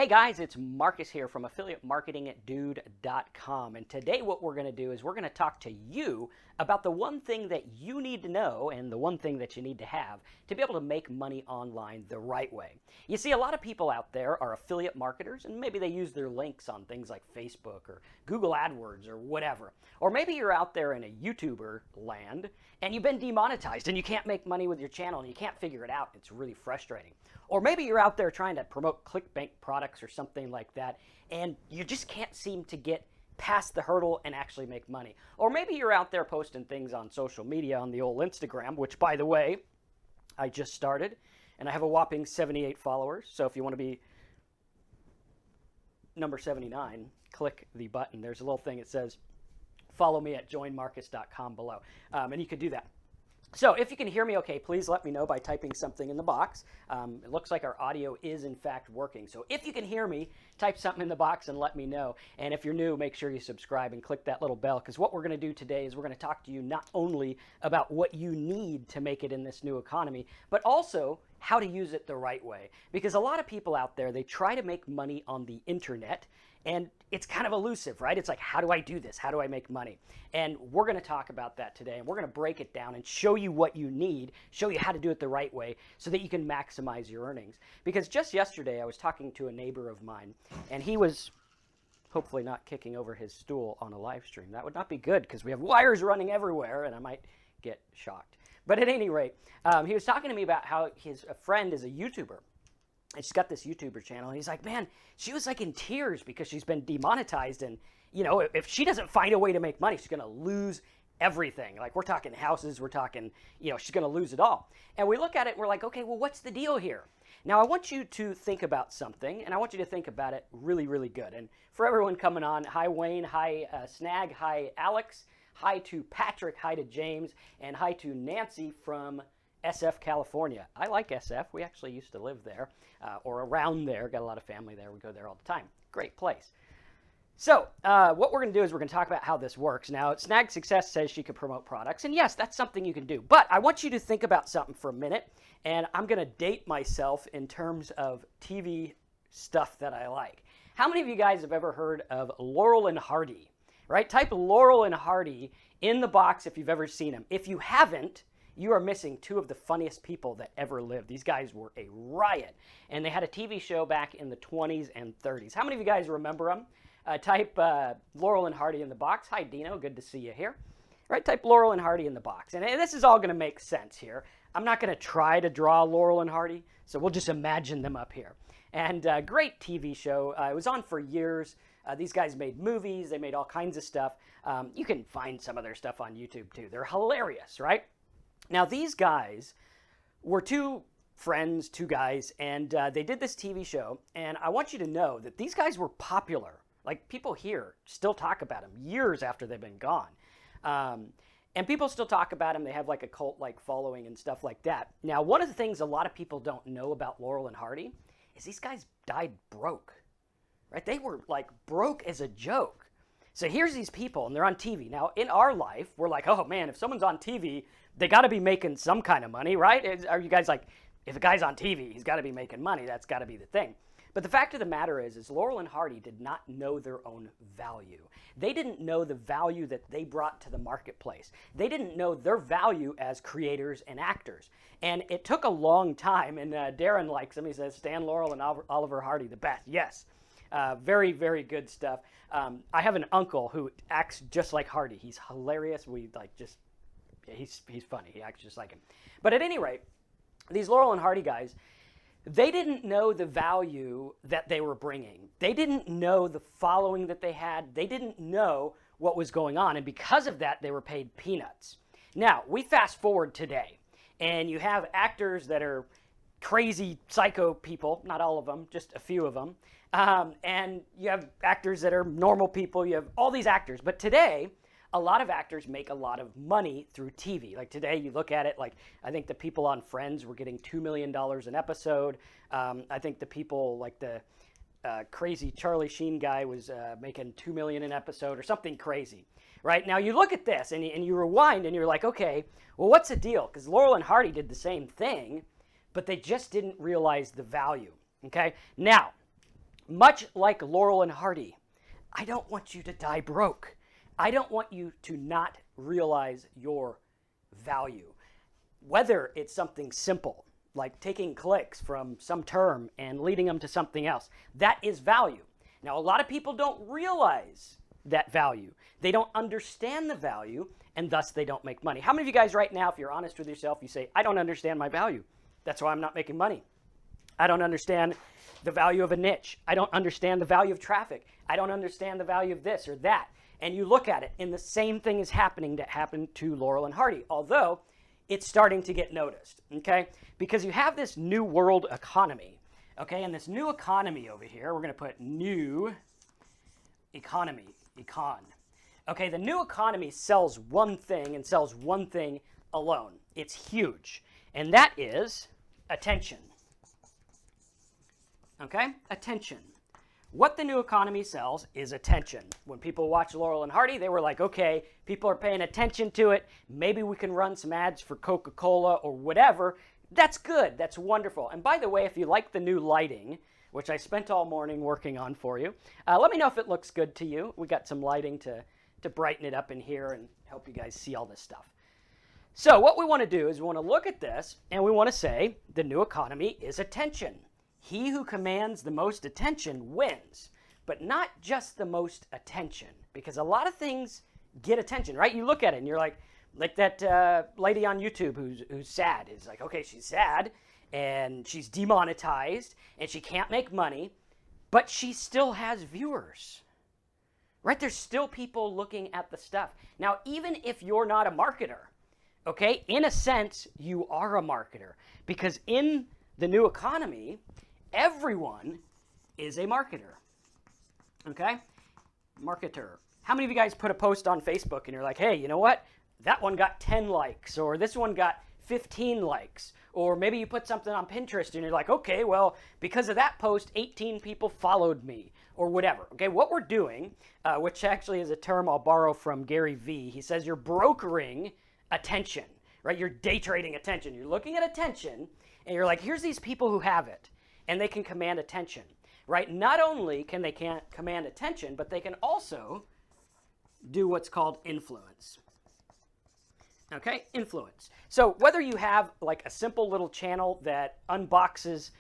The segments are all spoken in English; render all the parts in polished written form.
Hey guys, it's Marcus here from affiliatemarketingdude.com. And today what we're going to do is we're going to talk to you about the one thing that you need to know and the one thing that you need to have to be able to make money online the right way. You see, a lot of people out there are affiliate marketers, and maybe they use their links on things like Facebook or Google AdWords or whatever. Or maybe you're out there in a YouTuber land and you've been demonetized and you can't make money with your channel and you can't figure it out. It's really frustrating. Or maybe you're out there trying to promote ClickBank products or something like that, and you just can't seem to get past the hurdle and actually make money. Or maybe you're out there posting things on social media on the old Instagram, which, by the way, I just started, and I have a whopping 78 followers. So if you want to be number 79, click the button. There's a little thing that says, follow me at joinmarcus.com below, and you could do that. So if you can hear me okay, please let me know by typing something in the box. It looks like our audio is in fact working. So if you can hear me, type something in the box and let me know. And if you're new, make sure you subscribe and click that little bell, because what we're going to do today is we're going to talk to you not only about what you need to make it in this new economy, but also how to use it the right way. Because a lot of people out there, they try to make money on the internet, and it's kind of elusive, right? It's like, how do I do this? How do I make money? And we're going to talk about that today, and we're going to break it down and show you what you need, show you how to do it the right way so that you can maximize your earnings. Because just yesterday, I was talking to a neighbor of mine, and he was hopefully not kicking over his stool on a live stream. That would not be good because we have wires running everywhere, and I might get shocked. But at any rate, he was talking to me about how a friend is a YouTuber. And she's got this YouTuber channel, and he's like, man, she was like in tears because she's been demonetized, and you know, if she doesn't find a way to make money, she's going to lose everything. Like, we're talking houses, we're talking, you know, she's going to lose it all. And we look at it and we're like, okay, well, what's the deal here? Now, I want you to think about something, and I want you to think about it really, really good. And for everyone coming on, hi Wayne, hi Snag, hi Alex, hi to Patrick, hi to James, and hi to Nancy from SF, California. I like SF. We actually used to live there or around there. Got a lot of family there. We go there all the time. Great place. So what we're going to do is we're going to talk about how this works. Now, Snag Success says she could promote products. And yes, that's something you can do. But I want you to think about something for a minute. And I'm going to date myself in terms of TV stuff that I like. How many of you guys have ever heard of Laurel and Hardy? Right? Type Laurel and Hardy in the box if you've ever seen them. If you haven't, you are missing two of the funniest people that ever lived. These guys were a riot. And they had a TV show back in the 20s and 30s. How many of you guys remember them? Type Laurel and Hardy in the box. Hi, Dino. Good to see you here. Right? Type Laurel and Hardy in the box. And this is all going to make sense here. I'm not going to try to draw Laurel and Hardy, so we'll just imagine them up here. And great TV show. It was on for years. These guys made movies. They made all kinds of stuff. You can find some of their stuff on YouTube, too. They're hilarious, right? Now, these guys were two friends, two guys, and they did this TV show, and I want you to know that these guys were popular. Like, people here still talk about them years after they've been gone. And people still talk about them. They have like a cult-like following and stuff like that. Now, one of the things a lot of people don't know about Laurel and Hardy is these guys died broke, right? They were like broke as a joke. So here's these people, and they're on TV. Now, in our life, we're like, oh man, if someone's on TV, they got to be making some kind of money, right? Are you guys like, if a guy's on TV, he's got to be making money. That's got to be the thing. But the fact of the matter is Laurel and Hardy did not know their own value. They didn't know the value that they brought to the marketplace. They didn't know their value as creators and actors. And it took a long time, and Darren likes them. He says, Stan Laurel and Oliver Hardy, the best. Yes. Very, very good stuff. I have an uncle who acts just like Hardy. He's hilarious. He's funny. He acts just like him. But at any rate, these Laurel and Hardy guys, they didn't know the value that they were bringing. They didn't know the following that they had. They didn't know what was going on. And because of that, they were paid peanuts. Now, we fast forward today, and you have actors that are crazy psycho people, not all of them, just a few of them. And you have actors that are normal people. You have all these actors. But today, a lot of actors make a lot of money through TV. Like today, you look at it, like I think the people on Friends were getting $2 million an episode. I think the people like the crazy Charlie Sheen guy was making $2 million an episode or something crazy. Right? Now you look at this and you rewind and you're like, okay, well, what's the deal? Because Laurel and Hardy did the same thing, but they just didn't realize the value. Okay? Now, Much like Laurel and Hardy, I don't want you to die broke. I don't want you to not realize your value. Whether it's something simple, like taking clicks from some term and leading them to something else, that is value. Now, a lot of people don't realize that value. They don't understand the value, and thus they don't make money. How many of you guys right now, if you're honest with yourself, you say, I don't understand my value. That's why I'm not making money. I don't understand the value of a niche. I don't understand the value of traffic. I don't understand the value of this or that. And you look at it, and the same thing is happening that happened to Laurel and Hardy, although it's starting to get noticed, okay? Because you have this new world economy, okay? And this new economy over here, we're going to put new economy, econ. Okay, the new economy sells one thing and sells one thing alone. It's huge, and that is attention. Okay, attention. What the new economy sells is attention. When people watch Laurel and Hardy, they were like, okay, people are paying attention to it. Maybe we can run some ads for Coca-Cola or whatever. That's good. That's wonderful. And by the way, if you like the new lighting, which I spent all morning working on for you, let me know if it looks good to you. We got some lighting to brighten it up in here and help you guys see all this stuff. So what we want to do is we want to look at this and we want to say the new economy is attention. He who commands the most attention wins, but not just the most attention, because a lot of things get attention, right? You look at it and you're like that lady on YouTube who's sad. Is like, okay, she's sad and she's demonetized and she can't make money, but she still has viewers, right? There's still people looking at the stuff. Now, even if you're not a marketer, okay, in a sense, you are a marketer, because in the new economy, everyone is a marketer, okay? Marketer. How many of you guys put a post on Facebook and you're like, hey, you know what? That one got 10 likes, or this one got 15 likes. Or maybe you put something on Pinterest and you're like, okay, well, because of that post, 18 people followed me, or whatever. Okay, what we're doing, which actually is a term I'll borrow from Gary Vee, he says you're brokering attention, right? You're day trading attention. You're looking at attention and you're like, here's these people who have it. And they can command attention, right? Not only can they command attention, but they can also do what's called influence. Okay, influence. So whether you have like a simple little channel that unboxes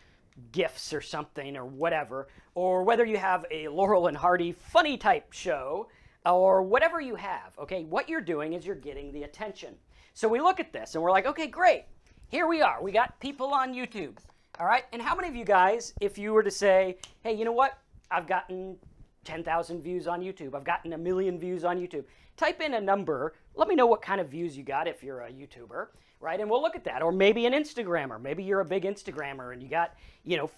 gifts or something or whatever, or whether you have a Laurel and Hardy funny type show, or whatever you have, okay, what you're doing is you're getting the attention. So we look at this and we're like, okay, great. Here we are. We got people on YouTube. All right, and how many of you guys, if you were to say, hey, you know what? I've gotten 10,000 views on YouTube. I've gotten 1 million views on YouTube. Type in a number. Let me know what kind of views you got if you're a YouTuber, right? And we'll look at that. Or maybe an Instagrammer. Maybe you're a big Instagrammer and you got,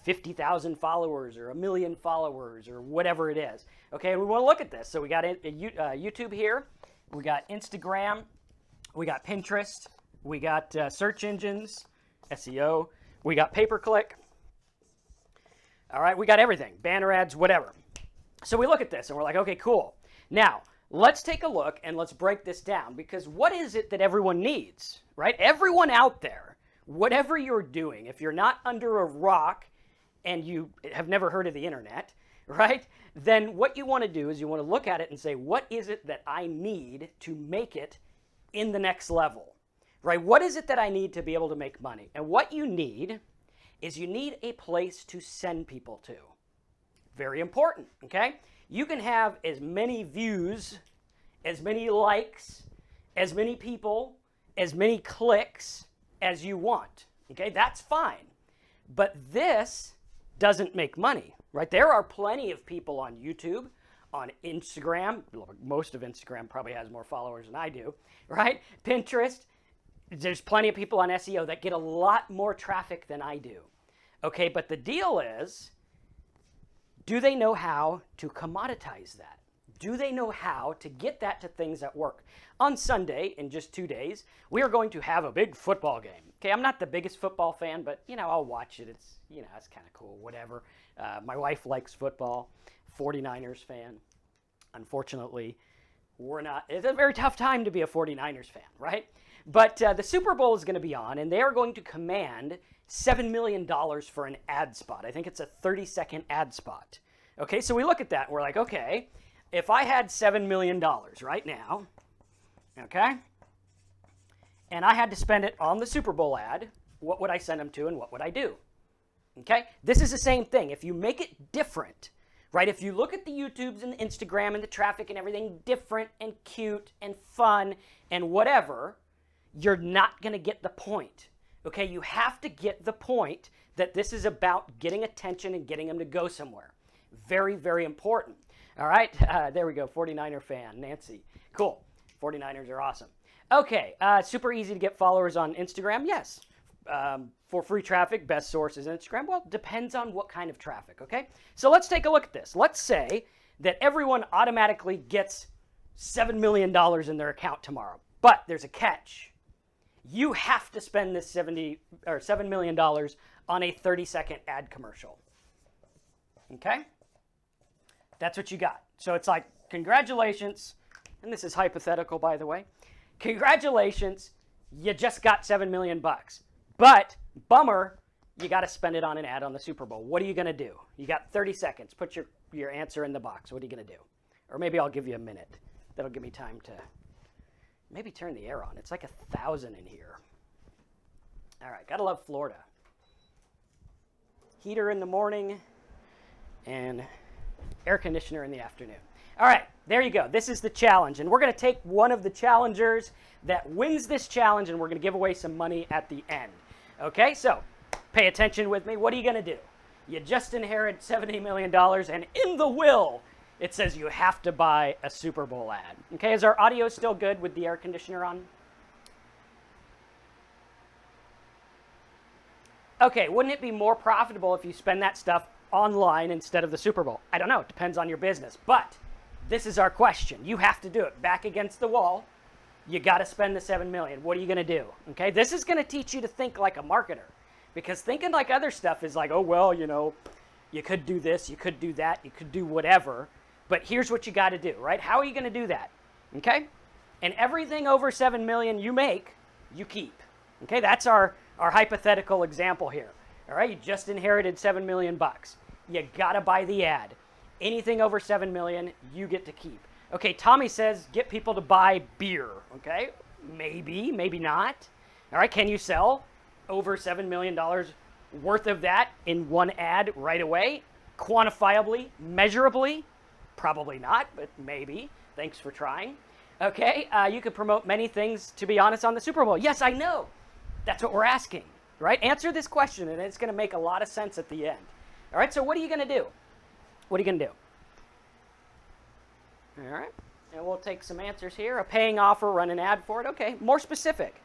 50,000 followers or 1 million followers or whatever it is. Okay, and we want to look at this. So we got YouTube here. We got Instagram. We got Pinterest. We got search engines, SEO. We got pay-per-click. All right, we got everything, banner ads, whatever. So we look at this and we're like, okay, cool. Now, let's take a look and let's break this down, because what is it that everyone needs, right? Everyone out there, whatever you're doing, if you're not under a rock and you have never heard of the internet, right? Then what you want to do is you want to look at it and say, what is it that I need to make it in the next level? Right? What is it that I need to be able to make money? And what you need is you need a place to send people to. Very important, okay? You can have as many views, as many likes, as many people, as many clicks as you want, okay? That's fine. But this doesn't make money, right? There are plenty of people on YouTube, on Instagram. Most of Instagram probably has more followers than I do, right? Pinterest. There's plenty of people on SEO that get a lot more traffic than I do. Okay, but the deal is, do they know how to commoditize that? Do they know how to get that to things that work? On Sunday, in just 2 days, we are going to have a big football game. Okay, I'm not the biggest football fan, but, I'll watch it. It's, it's kind of cool, whatever. My wife likes football, 49ers fan. Unfortunately, we're not. It's a very tough time to be a 49ers fan, right? But the Super Bowl is going to be on, and they are going to command $7 million for an ad spot. I think it's a 30-second ad spot. Okay, so we look at that and we're like, okay, if I had $7 million right now, okay, and I had to spend it on the Super Bowl ad, what would I send them to and what would I do? Okay, this is the same thing. If you make it different, right? If you look at the YouTubes and the Instagram and the traffic and everything different and cute and fun and whatever, you're not going to get the point. Okay, you have to get the point that this is about getting attention and getting them to go somewhere. Very, very important. All right, there we go, 49er fan, Nancy. Cool, 49ers are awesome. Okay, super easy to get followers on Instagram, yes. For free traffic, best source is Instagram. Well, depends on what kind of traffic, okay? So let's take a look at this. Let's say that everyone automatically gets $7 million in their account tomorrow. But there's a catch. You have to spend this $7 million on a 30-second ad commercial. Okay? That's what you got. So it's like, congratulations, and this is hypothetical, by the way. Congratulations, you just got $7 million. But, bummer, you got to spend it on an ad on the Super Bowl. What are you going to do? You got 30 seconds. Put your answer in the box. What are you going to do? Or maybe I'll give you a minute. That'll give me time to maybe turn the air on. It's like 1,000 in here. All right, got to love Florida. Heater in the morning and air conditioner in the afternoon. All right, there you go. This is the challenge. And we're going to take one of the challengers that wins this challenge, and we're going to give away some money at the end. Okay, so pay attention with me. What are you going to do? You just inherit $70 million, and in the will, it says you have to buy a Super Bowl ad. Okay, is our audio still good with the air conditioner on? Okay, wouldn't it be more profitable if you spend that stuff online instead of the Super Bowl? I don't know. It depends on your business. But this is our question. You have to do it. Back against the wall. You got to spend the $7 million. What are you going to do? Okay, this is going to teach you to think like a marketer. Because thinking like other stuff is like, oh, well, you know, you could do this, you could do that, you could do whatever. But here's what you got to do, right? How are you going to do that? Okay? And everything over $7 million you make, you keep. Okay, that's our hypothetical example here. All right, you just inherited $7 million. You got to buy the ad. Anything over $7 million, you get to keep. Okay, Tommy says get people to buy beer. Okay, maybe, maybe not. All right, can you sell over $7 million worth of that in one ad right away? Quantifiably, measurably? Probably not, but maybe. Thanks for trying. Okay, you could promote many things, to be honest, on the Super Bowl. Yes, I know. That's what we're asking, right? Answer this question, and it's going to make a lot of sense at the end. All right, so what are you going to do? What are you going to do? All right, and we'll take some answers here. A paying offer, run an ad for it. Okay, more specific.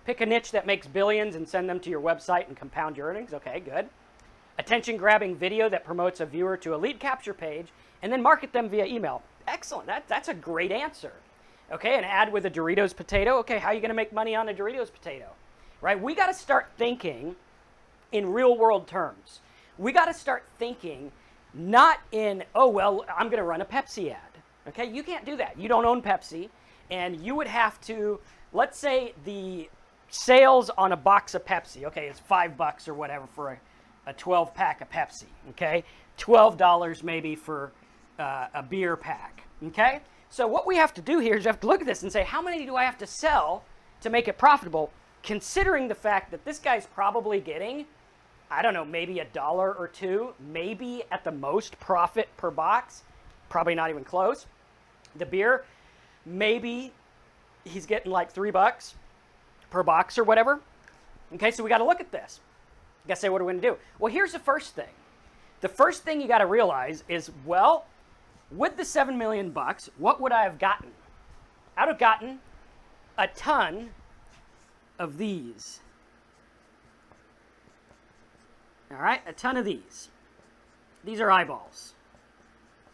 Pick a niche that makes billions and send them to your website and compound your earnings. Okay, good. Attention-grabbing video that promotes a viewer to a lead capture page and then market them via email. Excellent. That's a great answer. Okay, an ad with a Doritos potato. Okay, how are you going to make money on a Doritos potato? Right? We got to start thinking in real-world terms. We got to start thinking not in, oh, well, I'm going to run a Pepsi ad. Okay, you can't do that. You don't own Pepsi, and you would have to, let's say the sales on a box of Pepsi, okay, it's $5 or whatever for a 12-pack of Pepsi, okay? $12 maybe for a beer pack, okay? So what we have to do here is you have to look at this and say, how many do I have to sell to make it profitable, considering the fact that this guy's probably getting, I don't know, maybe $1 or $2, maybe at the most profit per box, probably not even close. The beer, maybe he's getting like $3 per box or whatever. Okay, so we got to look at this. You got to say, what are we going to do? Well, here's the first thing. The first thing you got to realize is, well, with the $7 million, what would I have gotten? I would have gotten a ton of these. All right, a ton of these. These are eyeballs.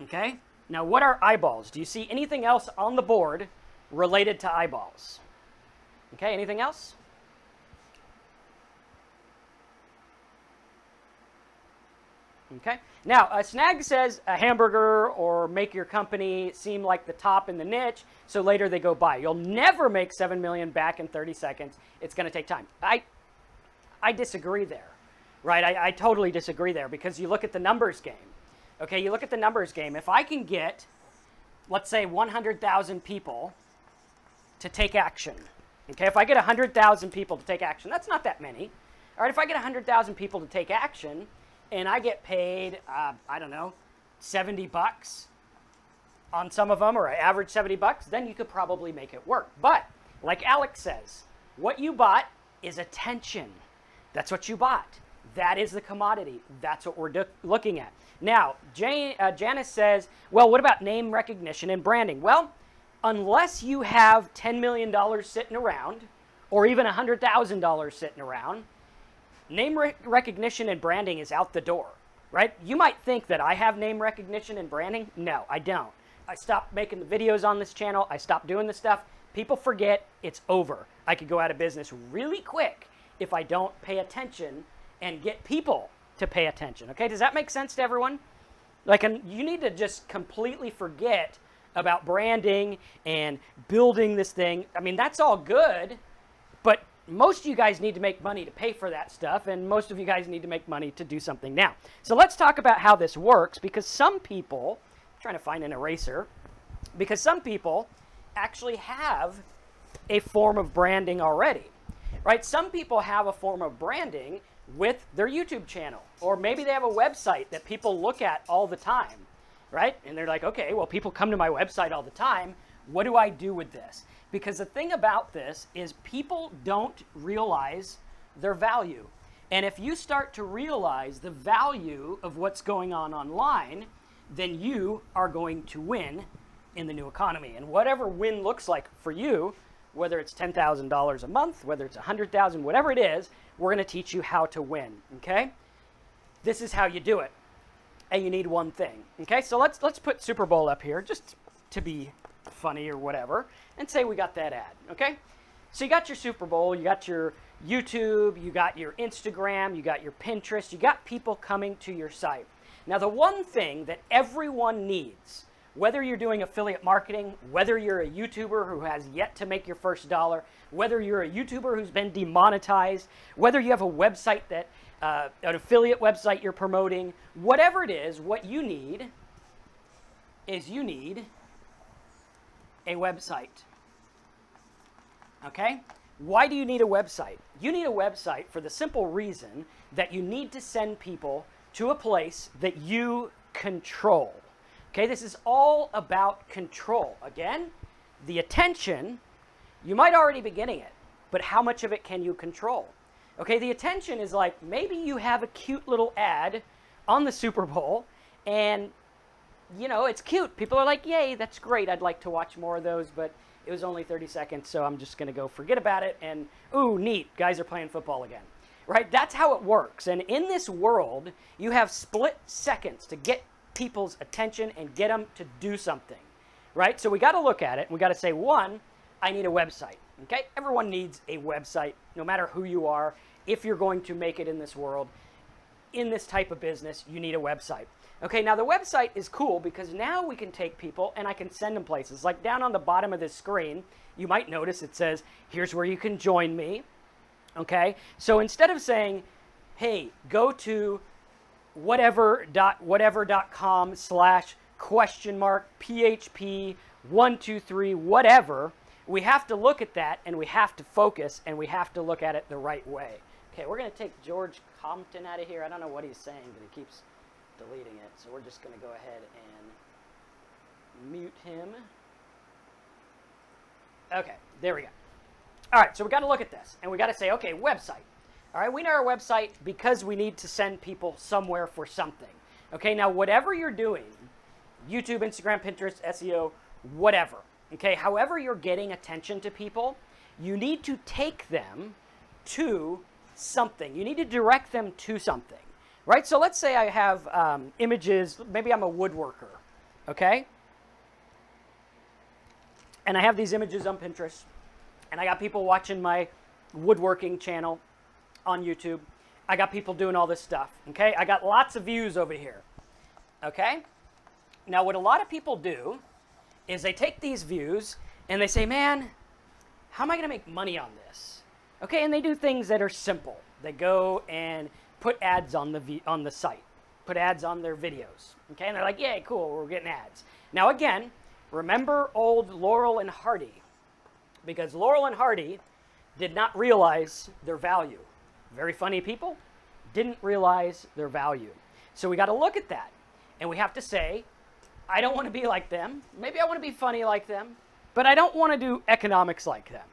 Okay? Now, what are eyeballs? Do you see anything else on the board related to eyeballs? Okay, anything else? Okay. Now, Snag says a hamburger or make your company seem like the top in the niche, so later they go buy. You'll never make $7 million back in 30 seconds. It's going to take time. I disagree there, right? I totally disagree there, because you look at the numbers game. Okay, you look at the numbers game. If I can get, let's say, 100,000 people to take action, okay, if I get 100,000 people to take action, that's not that many. All right, if I get 100,000 people to take action and I get paid, I don't know, $70 on some of them, or I average $70, then you could probably make it work. But like Alex says, what you bought is attention. That's what you bought. That is the commodity. That's what we're looking at. Now, Janice says, well, what about name recognition and branding? Well, unless you have $10 million sitting around, or even $100,000 sitting around, name recognition and branding is out the door, right? You might think that I have name recognition and branding. No, I don't. I stopped making the videos on this channel. I stopped doing this stuff. People forget, it's over. I could go out of business really quick if I don't pay attention and get people to pay attention. Okay, does that make sense to everyone? Like, you need to just completely forget about branding and building this thing. I mean, that's all good, but most of you guys need to make money to pay for that stuff, and most of you guys need to make money to do something now. So let's talk about how this works, because some people, I'm trying to find an eraser, because some people actually have a form of branding already, right? Some people have a form of branding with their YouTube channel, or maybe they have a website that people look at all the time, right? And they're like, okay, well, people come to my website all the time. What do I do with this? Because the thing about this is people don't realize their value. And if you start to realize the value of what's going on online, then you are going to win in the new economy. And whatever win looks like for you, whether it's $10,000 a month, whether it's $100,000, whatever it is, we're going to teach you how to win, okay? This is how you do it. And you need one thing, okay? So let's put Super Bowl up here just to be funny or whatever, and say we got that ad, okay? So you got your Super Bowl, you got your YouTube, you got your Instagram, you got your Pinterest, you got people coming to your site. Now, the one thing that everyone needs, whether you're doing affiliate marketing, whether you're a YouTuber who has yet to make your first dollar, whether you're a YouTuber who's been demonetized, whether you have a website that, an affiliate website you're promoting, whatever it is, what you need is you need a website. Okay? Why do you need a website? You need a website for the simple reason that you need to send people to a place that you control. Okay, this is all about control. Again, the attention, you might already be getting it, but how much of it can you control? Okay, the attention is like, maybe you have a cute little ad on the Super Bowl, and, you know, it's cute. People are like, yay, that's great. I'd like to watch more of those, but it was only 30 seconds, so I'm just going to go forget about it, and, ooh, neat, guys are playing football again. Right? That's how it works. And in this world, you have split seconds to get people's attention and get them to do something, right? So we got to look at it. We got to say, one, I need a website, okay? Everyone needs a website, no matter who you are. If you're going to make it in this world, in this type of business, you need a website. Okay, now the website is cool because now we can take people and I can send them places. Like down on the bottom of this screen, you might notice it says, here's where you can join me, okay? So instead of saying, hey, go to whatever.whatever.com/?PHP123 whatever, we have to look at that and we have to focus and we have to look at it the right way. Okay, we're going to take George Compton out of here. I don't know what he's saying, but he keeps deleting it. So we're just going to go ahead and mute him. Okay, there we go. All right, so we got to look at this and we got to say, okay, website. All right, we know our website because we need to send people somewhere for something. Okay, now whatever you're doing, YouTube, Instagram, Pinterest, SEO, whatever, okay, however you're getting attention to people, you need to take them to something. You need to direct them to something, right? So let's say I have images, maybe I'm a woodworker, okay? And I have these images on Pinterest, and I got people watching my woodworking channel on YouTube. I got people doing all this stuff, okay? I got lots of views over here, okay? Now, what a lot of people do is they take these views and they say, man, how am I going to make money on this? Okay, and they do things that are simple. They go and put ads on the site, put ads on their videos. Okay, and they're like, yay, cool, we're getting ads. Now again, remember old Laurel and Hardy, because Laurel and Hardy did not realize their value. Very funny people didn't realize their value. So we got to look at that, and we have to say, I don't want to be like them. Maybe I want to be funny like them, but I don't want to do economics like them.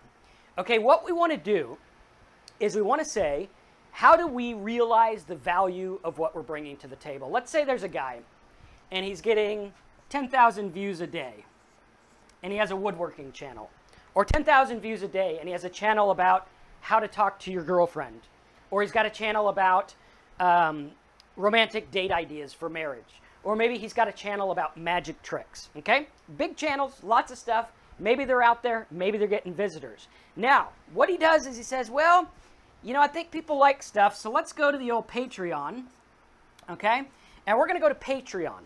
Okay, what we want to do is we want to say, how do we realize the value of what we're bringing to the table? Let's say there's a guy, and he's getting 10,000 views a day, and he has a woodworking channel, or 10,000 views a day, and he has a channel about how to talk to your girlfriend, or he's got a channel about romantic date ideas for marriage, or maybe he's got a channel about magic tricks, okay? Big channels, lots of stuff. Maybe they're out there, maybe they're getting visitors. Now, what he does is he says, well, you know, I think people like stuff, so let's go to the old Patreon, okay? And we're going to go to Patreon.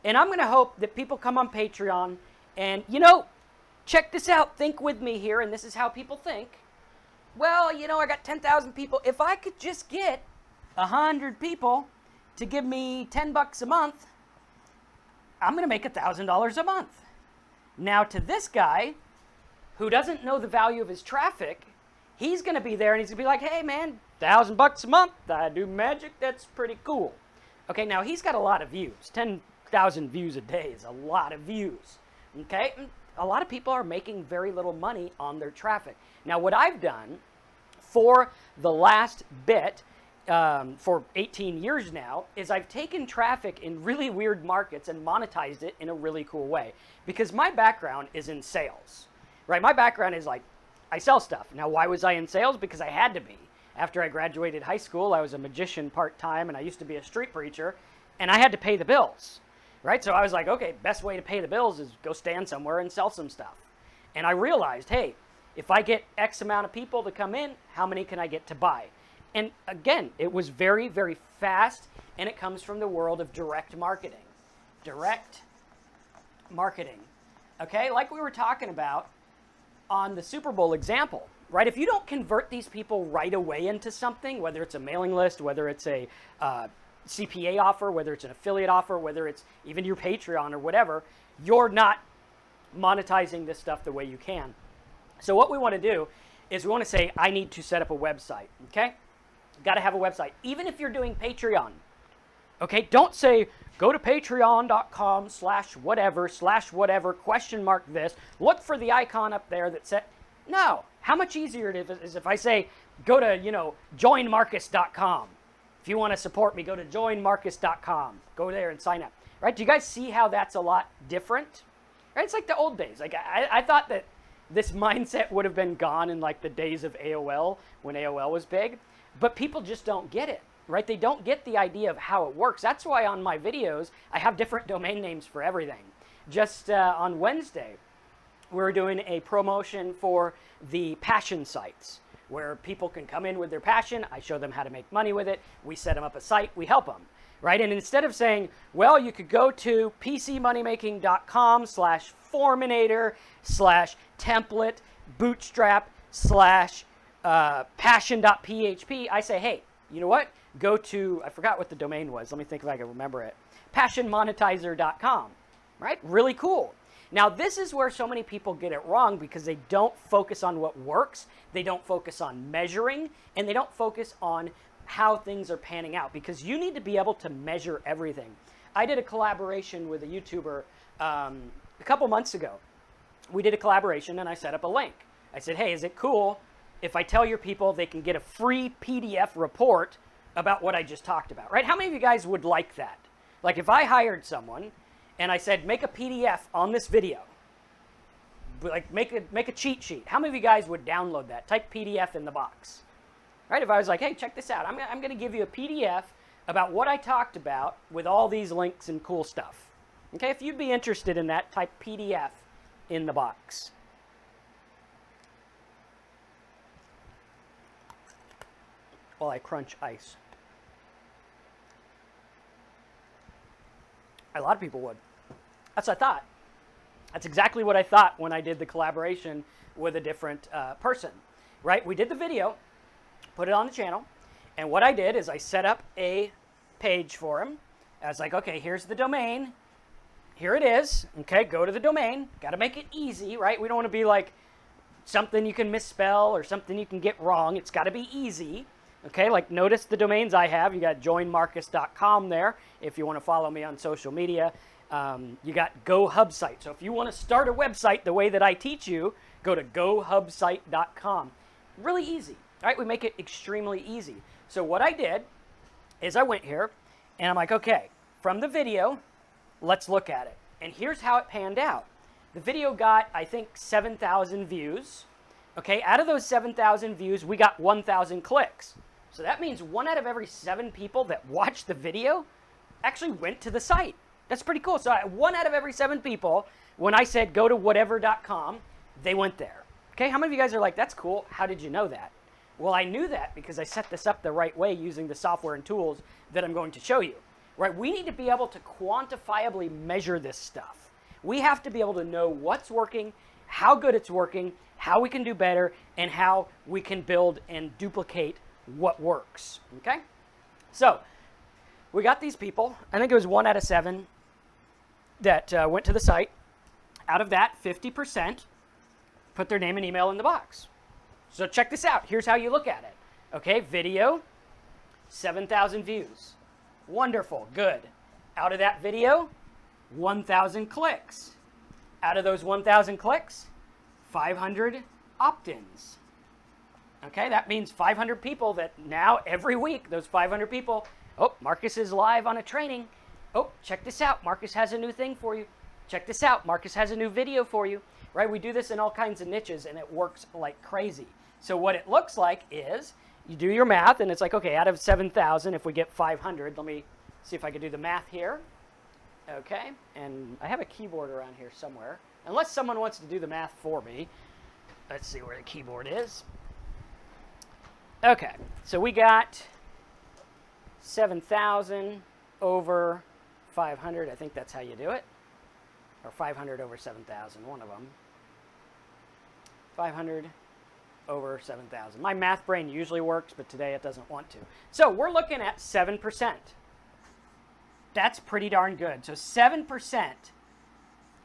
And I'm going to hope that people come on Patreon and, you know, check this out. Think with me here, and this is how people think. Well, you know, I got 10,000 people. If I could just get 100 people to give me $10 a month, I'm going to make $1,000 a month. Now, to this guy who doesn't know the value of his traffic, he's going to be there and he's going to be like, hey, man, $1,000 a month. I do magic. That's pretty cool. Okay, now he's got a lot of views. 10,000 views a day is a lot of views. Okay, a lot of people are making very little money on their traffic. Now, what I've done for the last bit, for 18 years now, is I've taken traffic in really weird markets and monetized it in a really cool way. Because my background is in sales, right? My background is like, I sell stuff. Now, why was I in sales? Because I had to be. After I graduated high school, I was a magician part-time, and I used to be a street preacher, and I had to pay the bills, right? So I was like, okay, best way to pay the bills is go stand somewhere and sell some stuff. And I realized, hey, if I get X amount of people to come in, how many can I get to buy? And again, it was very, very fast, and it comes from the world of direct marketing. Direct marketing, okay? Like we were talking about on the Super Bowl example, right? If you don't convert these people right away into something, whether it's a mailing list, whether it's a CPA offer, whether it's an affiliate offer, whether it's even your Patreon or whatever, you're not monetizing this stuff the way you can. So what we want to do is we want to say, I need to set up a website, okay? Got to have a website, even if you're doing Patreon, okay? Don't say, go to patreon.com/whatever, question mark this, look for the icon up there that said, no. How much easier it is if I say, go to, you know, joinmarcus.com. If you want to support me, go to joinmarcus.com. Go there and sign up, right? Do you guys see how that's a lot different? Right? It's like the old days. Like I thought that this mindset would have been gone in like the days of AOL, when AOL was big, but people just don't get it, right? They don't get the idea of how it works. That's why on my videos, I have different domain names for everything. Just on Wednesday, we're doing a promotion for the passion sites, where people can come in with their passion. I show them how to make money with it. We set them up a site. We help them, right? And instead of saying, well, you could go to pcmoneymaking.com/forminator/template bootstrap /passion.php, I say, hey, you know what? Go to, I forgot what the domain was. Let me think if I can remember it. passionmonetizer.com, right? Really cool. Now, this is where so many people get it wrong because they don't focus on what works, they don't focus on measuring, and they don't focus on how things are panning out, because you need to be able to measure everything. I did a collaboration with a YouTuber a couple months ago. We did a collaboration, and I set up a link. I said, hey, is it cool if I tell your people they can get a free PDF report about what I just talked about, right? How many of you guys would like that? Like if I hired someone and I said, make a PDF on this video, like make a cheat sheet. How many of you guys would download that? Type PDF in the box, right? If I was like, hey, check this out. I'm going to give you a PDF about what I talked about with all these links and cool stuff. Okay, if you'd be interested in that, type PDF in the box. While I crunch ice. A lot of people would. That's what I thought. That's exactly what I thought when I did the collaboration with a different person, right? We did the video, put it on the channel, And what I did is I set up a page for him. I was like, okay, here's the domain. Here it is. Okay, go to the domain. Got to make it easy, right? We don't want to be like something you can misspell or something you can get wrong. It's got to be easy. Okay, like notice the domains I have. You got joinmarcus.com there if you want to follow me on social media. You got GoHubSite. So if you want to start a website the way that I teach you, go to gohubsite.com. Really easy. All right, we make it extremely easy. So what I did is I went here and I'm like, okay, from the video, let's look at it. And here's how it panned out. The video got, I think, 7,000 views. Okay, out of those 7,000 views, we got 1,000 clicks. So that means 1 out of every 7 people that watched the video actually went to the site. That's pretty cool. So 1 out of every 7 people, when I said go to whatever.com, they went there. Okay, how many of you guys are like, that's cool, how did you know that? Well, I knew that because I set this up the right way using the software and tools that I'm going to show you. Right? We need to be able to quantifiably measure this stuff. We have to be able to know what's working, how good it's working, how we can do better, and how we can build and duplicate what works. Okay? So, we got these people. I think it was 1 out of 7 that went to the site. Out of that, 50% put their name and email in the box. So check this out. Here's how you look at it. Okay, video, 7,000 views. Wonderful, good. Out of that video, 1,000 clicks. Out of those 1,000 clicks, 500 opt-ins. Okay, that means 500 people that now every week, those 500 people, oh, Marcus is live on a training. Oh, check this out. Marcus has a new thing for you. Check this out. Marcus has a new video for you. Right? We do this in all kinds of niches and it works like crazy. So what it looks like is you do your math and it's like, okay, out of 7,000, if we get 500, let me see if I can do the math here. Okay, and I have a keyboard around here somewhere. Unless someone wants to do the math for me. Let's see where the keyboard is. Okay, so we got 7,000 over 500. I think that's how you do it. Or 500 over 7,000, one of them. 500 over 7,000. My math brain usually works, but today it doesn't want to. So we're looking at 7%. That's pretty darn good. So 7%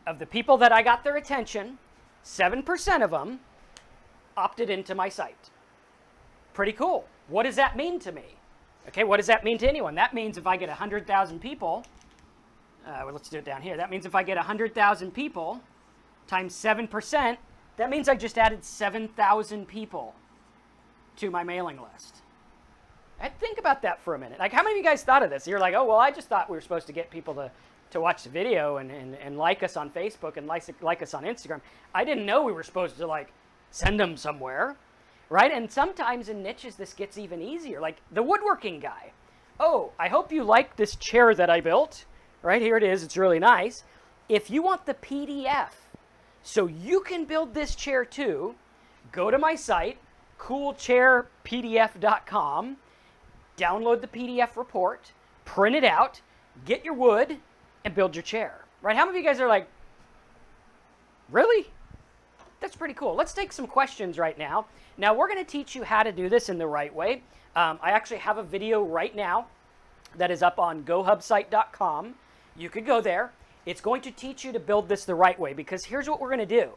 of the people that I got their attention, 7% of them opted into my site. Pretty cool. What does that mean to me? Okay, what does that mean to anyone? That means if I get 100,000 people, well, let's do it down here. That means if I get 100,000 people times 7%, that means I just added 7,000 people to my mailing list. And think about that for a minute. Like, how many of you guys thought of this? You're like, oh, well, I just thought we were supposed to get people to watch the video and like us on Facebook and like us on Instagram. I didn't know we were supposed to, like, send them somewhere, right? And sometimes in niches, this gets even easier. Like the woodworking guy. Oh, I hope you like this chair that I built. Right, here it is. It's really nice. If you want the PDF, so you can build this chair too, go to my site, coolchairpdf.com, download the PDF report, print it out, get your wood, and build your chair. Right? How many of you guys are like, really? That's pretty cool. Let's take some questions right now. Now, we're going to teach you how to do this in the right way. I actually have a video right now that is up on gohubsite.com. You could go there. It's going to teach you to build this the right way because here's what we're going to do,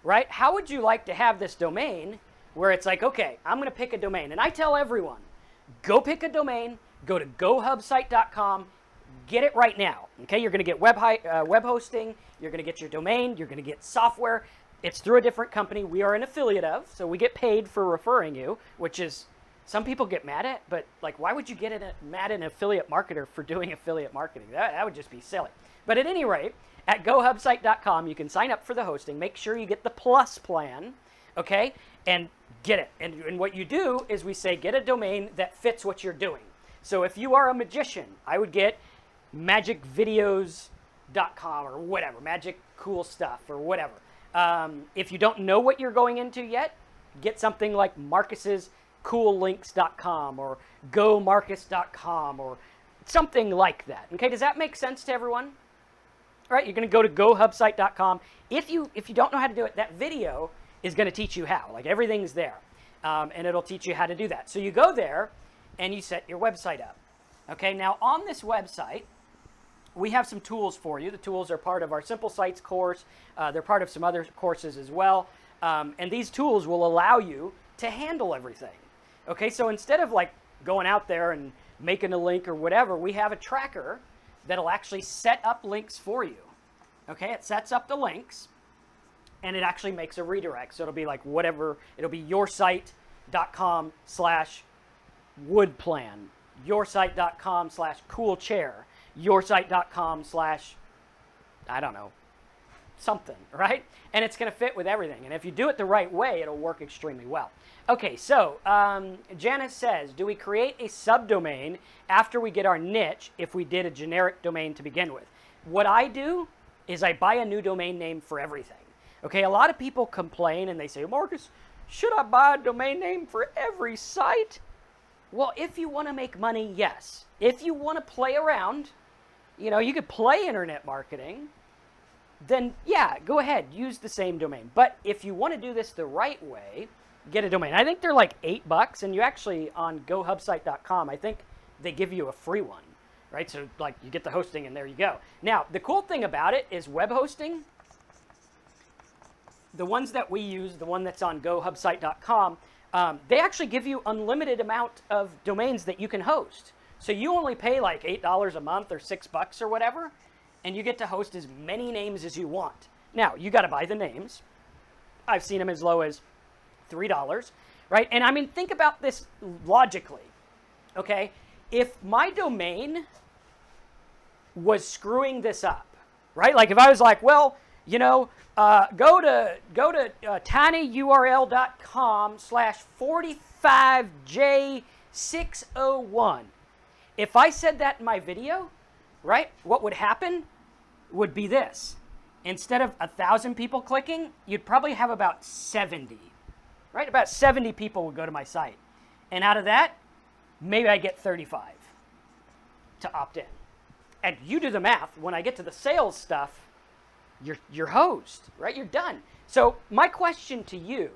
right? How would you like to have this domain where it's like, okay, I'm going to pick a domain. And I tell everyone, go pick a domain, go to gohubsite.com, get it right now, okay? You're going to get web hosting, you're going to get your domain, you're going to get software. It's through a different company we are an affiliate of, so we get paid for referring you, which is some people get mad at, but like, why would you get mad at an affiliate marketer for doing affiliate marketing? That would just be silly. But at any rate, at gohubsite.com, you can sign up for the hosting. Make sure you get the plus plan, okay, and get it. And what you do is we say get a domain that fits what you're doing. So if you are a magician, I would get magicvideos.com or whatever, magic cool stuff or whatever. If you don't know what you're going into yet, get something like marcus'scoollinks.com or gomarcus.com or something like that. Okay, does that make sense to everyone? All right, you're going to go to gohubsite.com. If you don't know how to do it, that video is going to teach you how. Like, everything's there, and it'll teach you how to do that. So you go there, and you set your website up. Okay, now on this website, we have some tools for you. The tools are part of our Simple Sites course. They're part of some other courses as well. And these tools will allow you to handle everything. Okay, so instead of like going out there and making a link or whatever, we have a tracker that'll actually set up links for you. Okay, it sets up the links and it actually makes a redirect. So it'll be like whatever, it'll be yoursite.com/woodplan, yoursite.com/coolchair, yoursite.com/ I don't know, something, right? And it's going to fit with everything. And if you do it the right way, it'll work extremely well. Okay, so Janice says, do we create a subdomain after we get our niche if we did a generic domain to begin with? What I do is I buy a new domain name for everything. Okay, a lot of people complain and they say, Marcus, should I buy a domain name for every site? Well, if you want to make money, yes. If you want to play around, you could play internet marketing, then yeah, go ahead, use the same domain. But if you want to do this the right way, get a domain. I think they're like $8, and you actually, on gohubsite.com, I think they give you a free one, right? So like you get the hosting and there you go. Now, the cool thing about it is web hosting, the ones that we use, the one that's on gohubsite.com, they actually give you unlimited amount of domains that you can host. So you only pay like $8 a month or $6 or whatever, and you get to host as many names as you want. Now, you got to buy the names. I've seen them as low as $3, right? And I mean, think about this logically, okay? If my domain was screwing this up, right? Like if I was like, well, go to tinyurl.com/45J601. If I said that in my video, right, what would happen would be this. Instead of 1,000 people clicking, you'd probably have about 70, right? About 70 people would go to my site. And out of that, maybe I get 35 to opt in. And you do the math. When I get to the sales stuff, you're hosed, right? You're done. So my question to you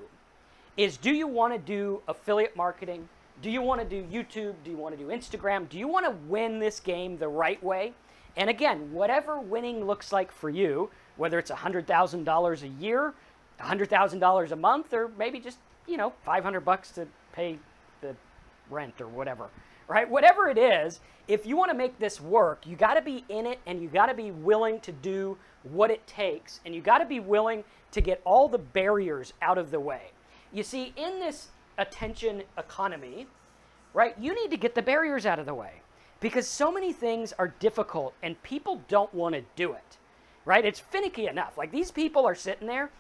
is, do you want to do affiliate marketing? Do you want to do YouTube? Do you want to do Instagram? Do you want to win this game the right way? And again, whatever winning looks like for you, whether it's $100,000 a year, $100,000 a month, or maybe just, $500 to pay the rent or whatever, right? Whatever it is, if you want to make this work, you got to be in it and you got to be willing to do what it takes, and you got to be willing to get all the barriers out of the way. You see, in this attention economy, right, you need to get the barriers out of the way because so many things are difficult and people don't want to do it, right? It's finicky enough. Like these people are sitting there,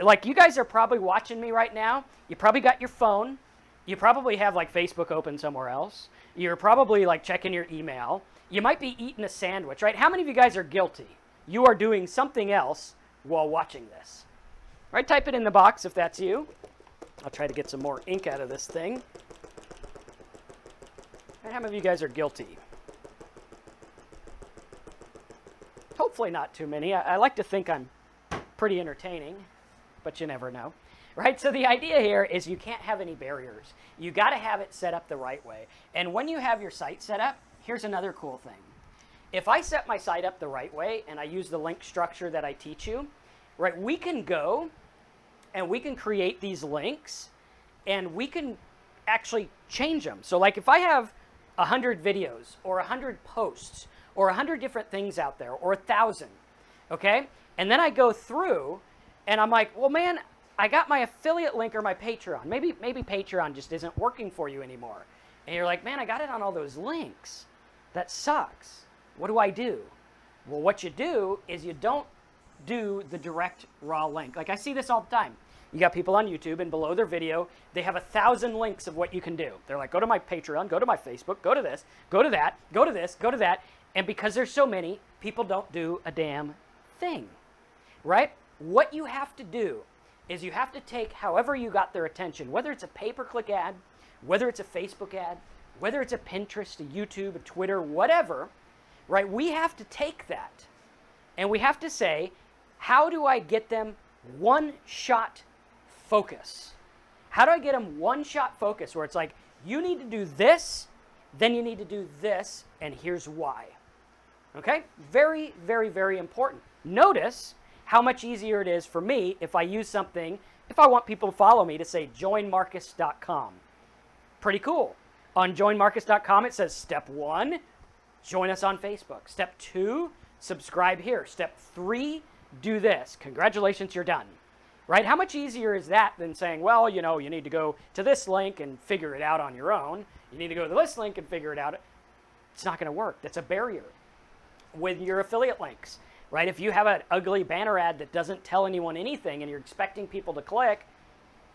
like you guys are probably watching me right now. You probably got your phone. You probably have like Facebook open somewhere else. You're probably like checking your email. You might be eating a sandwich, right? How many of you guys are guilty? You are doing something else while watching this, right? Type it in the box if that's you. I'll try to get some more ink out of this thing. And how many of you guys are guilty? Hopefully not too many. I like to think I'm pretty entertaining, but you never know, right? So the idea here is you can't have any barriers. You got to have it set up the right way. And when you have your site set up, here's another cool thing. If I set my site up the right way and I use the link structure that I teach you, right, we can go and we can create these links and we can actually change them. So like if I have 100 videos or 100 posts or 100 different things out there or 1,000, okay? And then I go through and I'm like, well, man, I got my affiliate link or my Patreon. Maybe Patreon just isn't working for you anymore. And you're like, man, I got it on all those links. That sucks. What do I do? Well, what you do is you don't do the direct raw link. Like I see this all the time. You got people on YouTube and below their video, they have 1,000 links of what you can do. They're like, go to my Patreon, go to my Facebook, go to this, go to that, go to this, go to that. And because there's so many, people don't do a damn thing, right? What you have to do is you have to take however you got their attention, whether it's a pay-per-click ad, whether it's a Facebook ad, whether it's a Pinterest, a YouTube, a Twitter, whatever, right? We have to take that and we have to say, how do I get them one-shot focus? How do I get them one-shot focus where it's like, you need to do this then you need to do this, and here's why. Okay? Very, very, very important. Notice how much easier it is for me if I use something, if I want people to follow me, to say joinmarcus.com. Pretty cool. On joinmarcus.com, it says step 1, join us on Facebook. Step 2, subscribe here. Step 3, do this. Congratulations, you're done. Right? How much easier is that than saying, well, you know, you need to go to this link and figure it out on your own. You need to go to this link and figure it out. It's not going to work. That's a barrier with your affiliate links. Right? If you have an ugly banner ad that doesn't tell anyone anything and you're expecting people to click,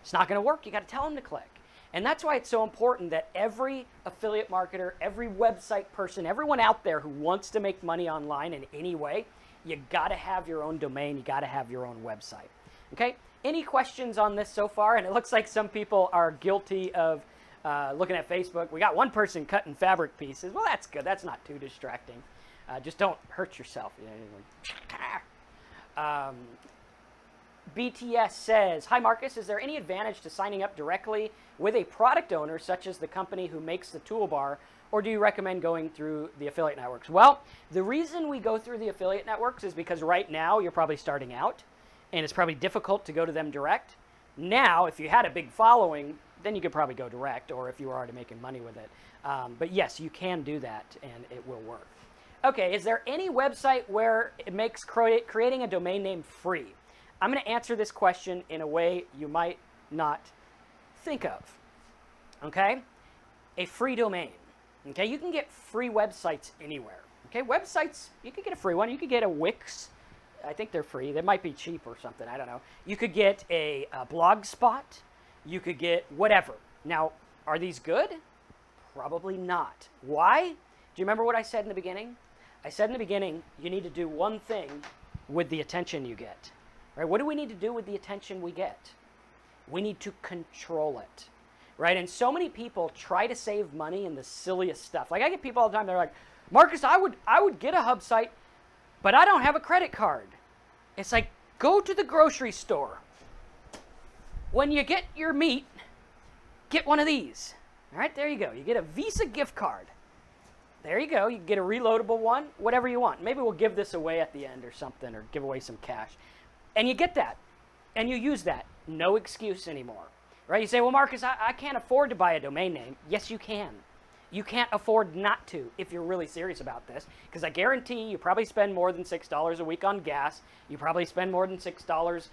it's not going to work. You got to tell them to click. And that's why it's so important that every affiliate marketer, every website person, everyone out there who wants to make money online in any way, you got to have your own domain. You got to have your own website. Okay? Any questions on this so far? And it looks like some people are guilty of looking at Facebook. We got one person cutting fabric pieces. Well, that's good. That's not too distracting. Just don't hurt yourself. BTS says, hi Marcus, is there any advantage to signing up directly with a product owner such as the company who makes the toolbar, or do you recommend going through the affiliate networks? Well, the reason we go through the affiliate networks is because right now you're probably starting out and it's probably difficult to go to them direct. Now, if you had a big following, then you could probably go direct, or if you were already making money with it. But yes, you can do that and it will work. Okay, is there any website where it makes creating a domain name free? I'm going to answer this question in a way you might not think of. Okay? A free domain. Okay? You can get free websites anywhere. Okay? Websites, you could get a free one. You could get a Wix. I think they're free. They might be cheap or something. I don't know. You could get a Blogspot. You could get whatever. Now, are these good? Probably not. Why? Do you remember what I said in the beginning? I said in the beginning, you need to do one thing with the attention you get. Right? What do we need to do with the attention we get? We need to control it. Right? And so many people try to save money in the silliest stuff. Like I get people all the time, they're like, Marcus, I would get a hub site, but I don't have a credit card. It's like, go to the grocery store. When you get your meat, get one of these. All right, there you go. You get a Visa gift card. There you go. You can get a reloadable one, whatever you want. Maybe we'll give this away at the end or something, or give away some cash. And you get that, and you use that. No excuse anymore, right? You say, well, Marcus, I can't afford to buy a domain name. Yes, you can. You can't afford not to if you're really serious about this, because I guarantee you probably spend more than $6 a week on gas. You probably spend more than $6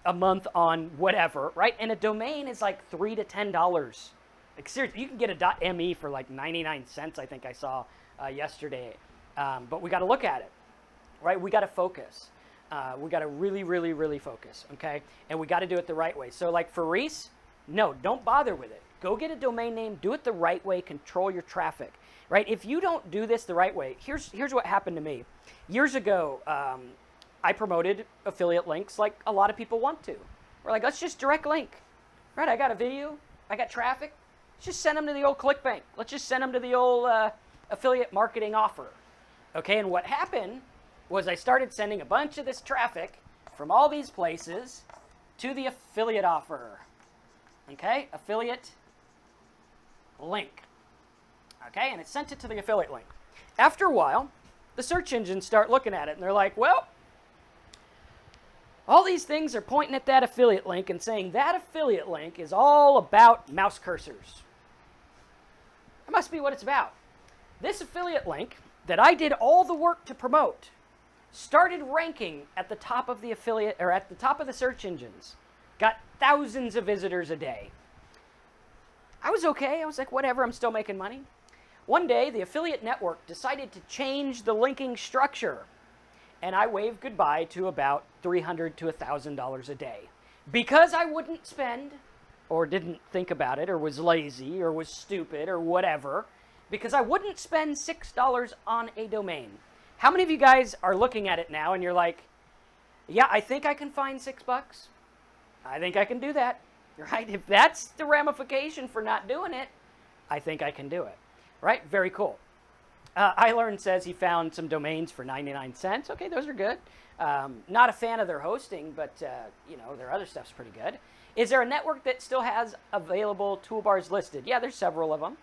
a month on whatever, right? And a domain is like $3 to $10. Like seriously, you can get a .me for like 99 cents, I think I saw yesterday. But we got to look at it, right? We got to focus. We got to really, really, really focus, okay? And we got to do it the right way. So like for Reese, no, don't bother with it. Go get a domain name, do it the right way, control your traffic, right? If you don't do this the right way, here's what happened to me. Years ago, I promoted affiliate links like a lot of people want to. We're like, let's just direct link, right? I got a video, I got traffic, let's just send them to the old ClickBank. Let's just send them to the old affiliate marketing offer, okay? And what happened was I started sending a bunch of this traffic from all these places to the affiliate offer, okay? Affiliate link, okay? And it sent it to the affiliate link. After a while, the search engines start looking at it, and they're like, well, all these things are pointing at that affiliate link and saying that affiliate link is all about mouse cursors. That must be what it's about. This affiliate link that I did all the work to promote started ranking at the top of the affiliate, or at the top of the search engines. Got thousands of visitors a day. I was okay. I was like, whatever, I'm still making money. One day, the affiliate network decided to change the linking structure, and I waved goodbye to about $300 to $1,000 a day. Because I wouldn't spend, or didn't think about it, or was lazy, or was stupid, or whatever, because I wouldn't spend $6 on a domain. How many of you guys are looking at it now and you're like, yeah, I think I can find $6. I think I can do that, right? If that's the ramification for not doing it, I think I can do it, right? Very cool. iLearn says he found some domains for 99 cents. Okay, those are good. Not a fan of their hosting, but you know, their other stuff's pretty good. Is there a network that still has available toolbars listed? Yeah, there's several of them.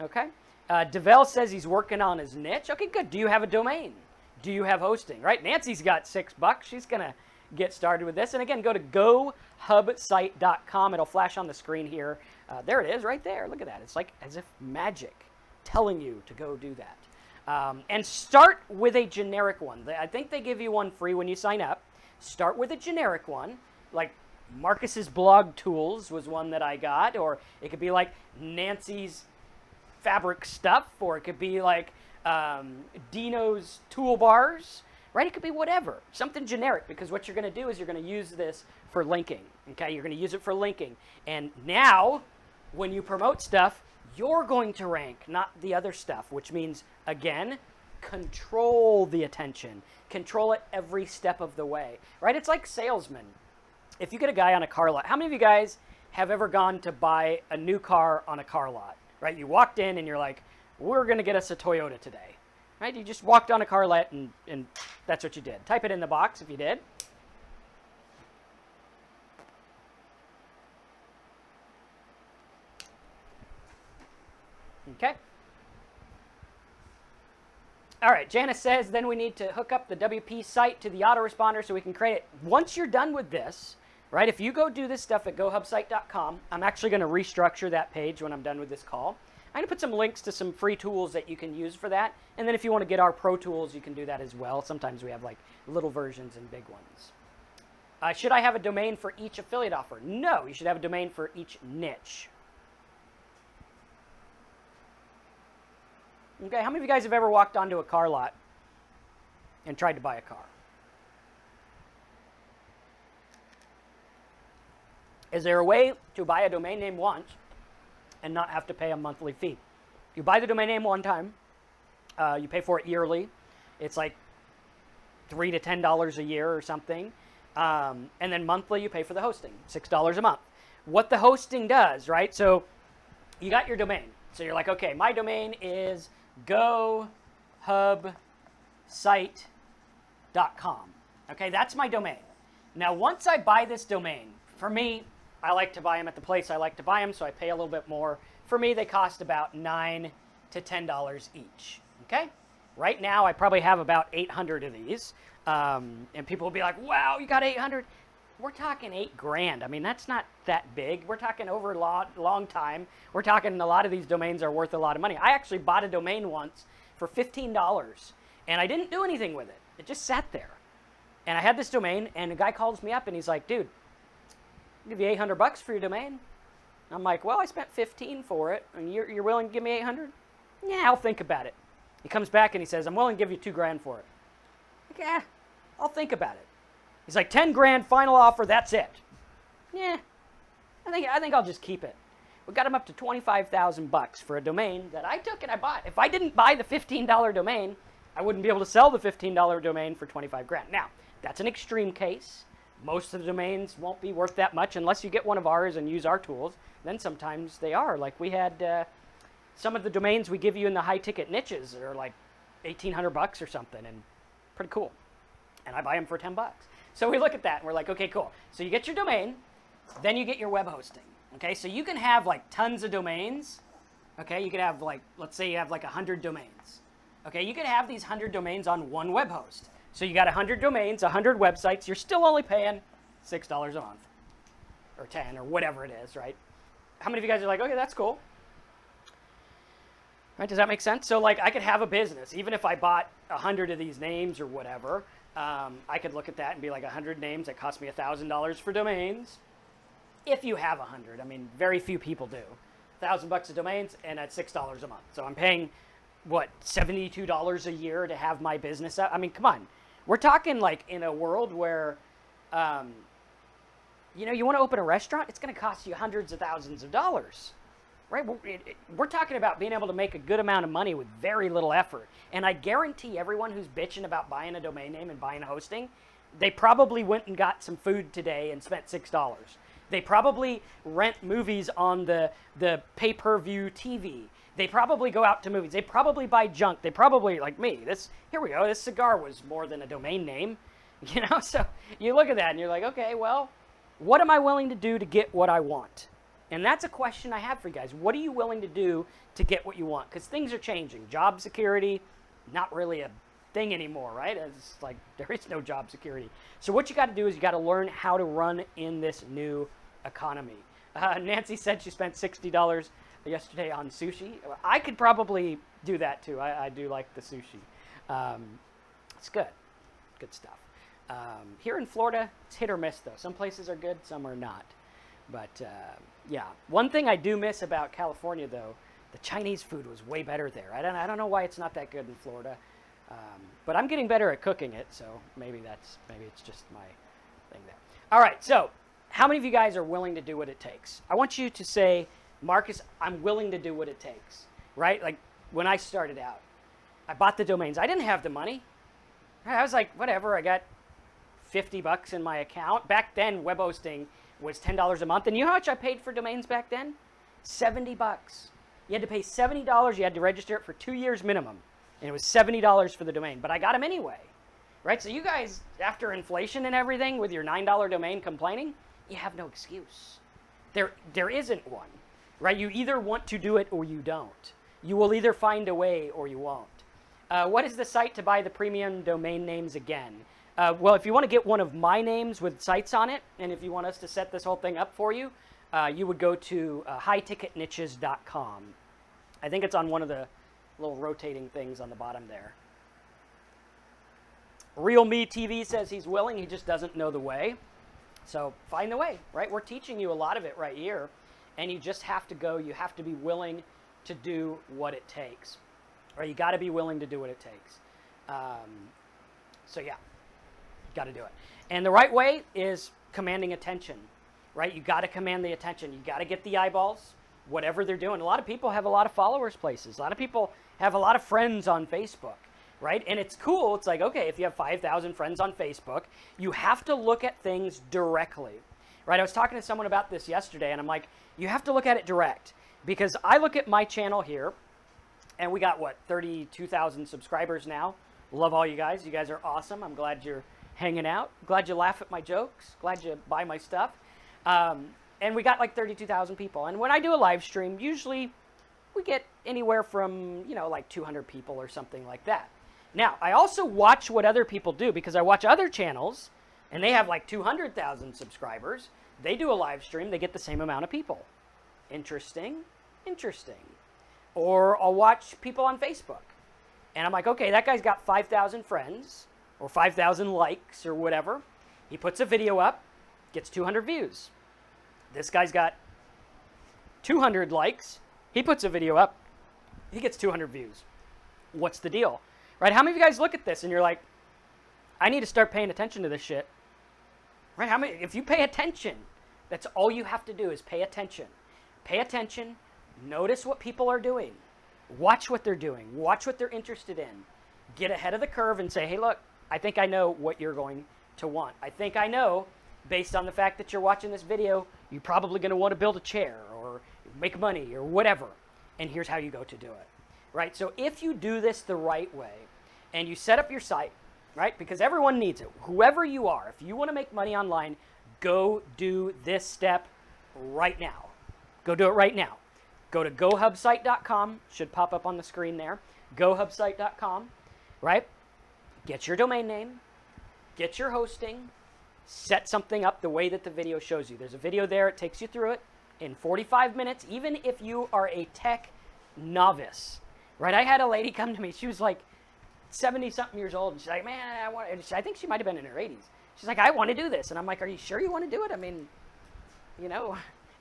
Okay. Devel says he's working on his niche. Okay, good. Do you have a domain? Do you have hosting? Right? Nancy's got $6. She's going to get started with this. And again, go to gohubsite.com. It'll flash on the screen here. There it is right there. Look at that. It's like as if magic telling you to go do that. And start with a generic one. I think they give you one free when you sign up. Start with a generic one, like Marcus's Blog Tools was one that I got, or it could be like Nancy's Fabric Stuff, or it could be like Dino's Toolbars, right? It could be whatever, something generic, because what you're going to do is you're going to use this for linking, okay? You're going to use it for linking. And now, when you promote stuff, you're going to rank, not the other stuff, which means, again, control the attention. Control it every step of the way, right? It's like salesmen. If you get a guy on a car lot, how many of you guys have ever gone to buy a new car on a car lot, right? You walked in and you're like, we're going to get us a Toyota today, right? You just walked on a car lot and that's what you did. Type it in the box if you did. Okay. All right, Janice says, then we need to hook up the WP site to the autoresponder so we can create it. Once you're done with this, right, if you go do this stuff at gohubsite.com, I'm actually going to restructure that page when I'm done with this call. I'm going to put some links to some free tools that you can use for that. And then if you want to get our pro tools, you can do that as well. Sometimes we have like little versions and big ones. Should I have a domain for each affiliate offer? No, you should have a domain for each niche. Okay, how many of you guys have ever walked onto a car lot and tried to buy a car? Is there a way to buy a domain name once and not have to pay a monthly fee? You buy the domain name one time, you pay for it yearly. It's like $3 to $10 a year or something. And then monthly you pay for the hosting, $6 a month. What the hosting does, right? So you got your domain. So you're like, okay, my domain is gohubsite.com. Okay, that's my domain. Now, once I buy this domain, for me, I like to buy them at the place I like to buy them, so I pay a little bit more. For me, they cost about $9 to $10 each. Okay? Right now, I probably have about 800 of these. And people will be like, wow, you got 800? We're talking $8,000. I mean, that's not that big. We're talking over a long time. We're talking a lot of these domains are worth a lot of money. I actually bought a domain once for $15, and I didn't do anything with it. It just sat there. And I had this domain, and a guy calls me up, and he's like, dude, I'll give you $800 for your domain. I'm like, well, I spent $15 for it, and you're willing to give me $800? Yeah, I'll think about it. He comes back, and he says, I'm willing to give you $2,000 for it. Like, yeah, I'll think about it. He's like, $10,000 final offer, that's it. Yeah, I think I'll just keep it. We got him up to $25,000 for a domain that I took and I bought. If I didn't buy the $15 domain, I wouldn't be able to sell the $15 domain for $25,000. Now, that's an extreme case. Most of the domains won't be worth that much unless you get one of ours and use our tools. Then sometimes they are. Like we had some of the domains we give you in the high-ticket niches are like $1,800 or something, and pretty cool. And I buy them for $10. So we look at that and we're like, okay, cool. So you get your domain, then you get your web hosting. Okay, so you can have like tons of domains. Okay, you could have like, let's say you have like 100 domains. Okay, you could have these 100 domains on one web host. So you got 100 domains, 100 websites. You're still only paying $6 a month, or 10, or whatever it is, right? How many of you guys are like, okay, that's cool? Right? Does that make sense? So like, I could have a business, even if I bought 100 of these names or whatever. I could look at that and be like 100 names that cost me $1,000 for domains. If you have 100, I mean, very few people do. $1,000 of domains, and at $6 a month. So I'm paying, what, $72 a year to have my business up? I mean, come on. We're talking like in a world where, you know, you want to open a restaurant, it's going to cost you hundreds of thousands of dollars. Right? We're talking about being able to make a good amount of money with very little effort. And I guarantee everyone who's bitching about buying a domain name and buying hosting, they probably went and got some food today and spent $6. They probably rent movies on the pay-per-view TV. They probably go out to movies. They probably buy junk. They probably, like me, here we go, this cigar was more than a domain name. You know, so you look at that and you're like, okay, well, what am I willing to do to get what I want? And that's a question I have for you guys. What are you willing to do to get what you want? Because things are changing. Job security, not really a thing anymore, right? It's like there is no job security. So what you got to do is you got to learn how to run in this new economy. Nancy said she spent $60 yesterday on sushi. I could probably do that too. I do like the sushi. It's good stuff. Here in Florida, it's hit or miss though. Some places are good, some are not. But yeah, one thing I do miss about California though, the Chinese food was way better there. I don't know why it's not that good in Florida, but I'm getting better at cooking it, so maybe it's just my thing there. All right, so how many of you guys are willing to do what it takes? I want you to say, Marcus, I'm willing to do what it takes, right? Like when I started out, I bought the domains. I didn't have the money. I was like, whatever, I got $50 in my account. Back then, web hosting was $10 a month. And you know how much I paid for domains back then? $70. You had to pay $70. You had to register it for 2 years minimum. And it was $70 for the domain. But I got them anyway, right? So you guys, after inflation and everything, with your $9 domain complaining, you have no excuse. There isn't one, right? You either want to do it or you don't. You will either find a way or you won't. What is the site to buy the premium domain names again? Well, if you want to get one of my names with sites on it, and if you want us to set this whole thing up for you, you would go to highticketniches.com. I think it's on one of the little rotating things on the bottom there. Real Me TV says he's willing, he just doesn't know the way. So find the way, right? We're teaching you a lot of it right here, and you just have to go. You have to be willing to do what it takes, or you got to be willing to do what it takes. So yeah, got to do it. And the right way is commanding attention, right? You got to command the attention. You got to get the eyeballs, whatever they're doing. A lot of people have a lot of followers places. A lot of people have a lot of friends on Facebook, right? And it's cool. It's like, okay, if you have 5,000 friends on Facebook, you have to look at things directly, right? I was talking to someone about this yesterday, and I'm like, you have to look at it direct, because I look at my channel here, and we got, what, 32,000 subscribers now. Love all you guys. You guys are awesome. I'm glad you're hanging out. Glad you laugh at my jokes. Glad you buy my stuff. And we got like 32,000 people. And when I do a live stream, usually we get anywhere from, like 200 people or something like that. Now, I also watch what other people do, because I watch other channels, and they have like 200,000 subscribers. They do a live stream. They get the same amount of people. Interesting. Or I'll watch people on Facebook. And I'm like, okay, that guy's got 5,000 friends or 5,000 likes or whatever. He puts a video up, gets 200 views. This guy's got 200 likes. He puts a video up, he gets 200 views. What's the deal? Right? How many of you guys look at this and you're like, I need to start paying attention to this shit? Right? If you pay attention, that's all you have to do is pay attention. Pay attention, notice what people are doing. Watch what they're doing. Watch what they're interested in. Get ahead of the curve and say, hey, look, I think I know what you're going to want. I think I know, based on the fact that you're watching this video, you're probably going to want to build a chair or make money or whatever. And here's how you go to do it. Right? So if you do this the right way and you set up your site, right? Because everyone needs it. Whoever you are, if you want to make money online, go do this step right now. Go do it right now. Go to gohubsite.com, should pop up on the screen there, gohubsite.com, right? Get your domain name, get your hosting, set something up the way that the video shows you. There's a video there, it takes you through it in 45 minutes, even if you are a tech novice, right? I had a lady come to me, she was like 70-something years old, and she's like, man, I think she might have been in her 80s. She's like, I want to do this. And I'm like, are you sure you want to do it? I mean,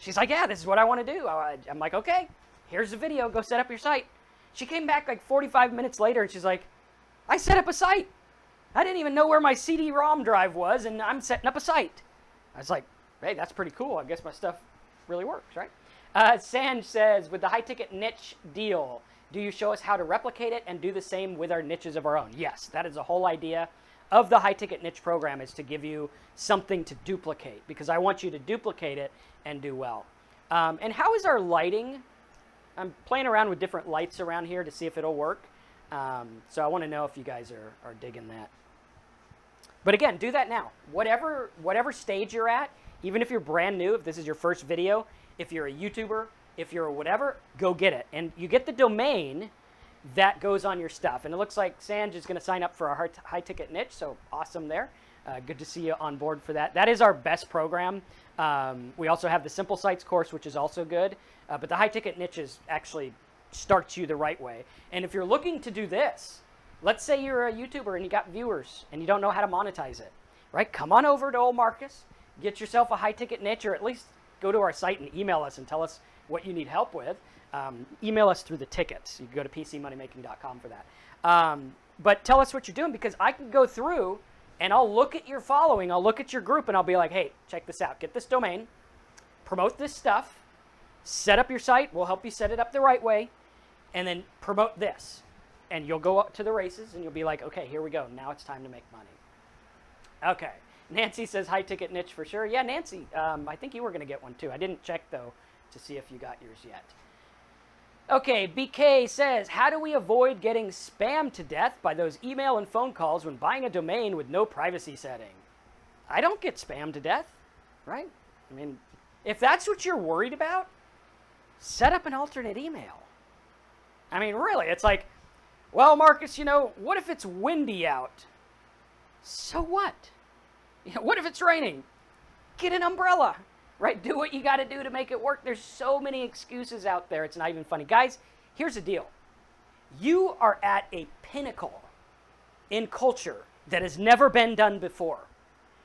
She's like, yeah, this is what I want to do. I'm like, okay, here's the video. Go set up your site. She came back like 45 minutes later, and she's like, I set up a site. I didn't even know where my CD-ROM drive was, and I'm setting up a site. I was like, hey, that's pretty cool. I guess my stuff really works, right? Sanj says, with the high-ticket niche deal, do you show us how to replicate it and do the same with our niches of our own? Yes, that is the whole idea of the high-ticket niche program, is to give you something to duplicate, because I want you to duplicate it and do well. And how is our lighting? I'm playing around with different lights around here to see if it'll work. So I want to know if you guys are digging that. But again, do that now. Whatever stage you're at, even if you're brand new, if this is your first video, if you're a YouTuber, if you're a whatever, go get it. And you get the domain that goes on your stuff. And it looks like Sanj is going to sign up for our high ticket niche, so awesome there. Good to see you on board for that. That is our best program. We also have the Simple Sites course, which is also good. But the high ticket niches actually starts you the right way. And if you're looking to do this, let's say you're a YouTuber and you got viewers and you don't know how to monetize it, right? Come on over to old Marcus, get yourself a high ticket niche, or at least go to our site and email us and tell us what you need help with. Email us through the tickets. You can go to pcmoneymaking.com for that. But tell us what you're doing, because I can go through and I'll look at your following, I'll look at your group, and I'll be like, hey, check this out. Get this domain, promote this stuff, set up your site. We'll help you set it up the right way, and then promote this. And you'll go up to the races, and you'll be like, okay, here we go. Now it's time to make money. Okay. Nancy says high ticket niche for sure. Yeah, Nancy, I think you were going to get one too. I didn't check, though, to see if you got yours yet. Okay, BK says, how do we avoid getting spammed to death by those email and phone calls when buying a domain with no privacy setting? I don't get spammed to death, right? I mean, if that's what you're worried about, set up an alternate email. I mean, really, it's like, well, Marcus, what if it's windy out? So what? What if it's raining? Get an umbrella. Right? Do what you got to do to make it work. There's so many excuses out there. It's not even funny. Guys, here's the deal. You are at a pinnacle in culture that has never been done before,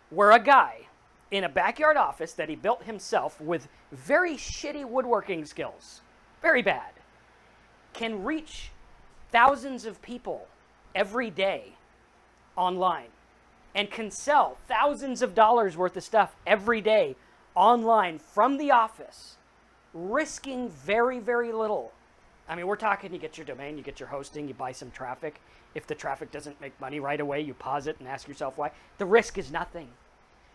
where a guy in a backyard office that he built himself with very shitty woodworking skills, very bad, can reach thousands of people every day online and can sell thousands of dollars worth of stuff every day online from the office, risking very, very little. I mean, we're talking, you get your domain, you get your hosting, you buy some traffic. If the traffic doesn't make money right away, you pause it and ask yourself why. The risk is nothing,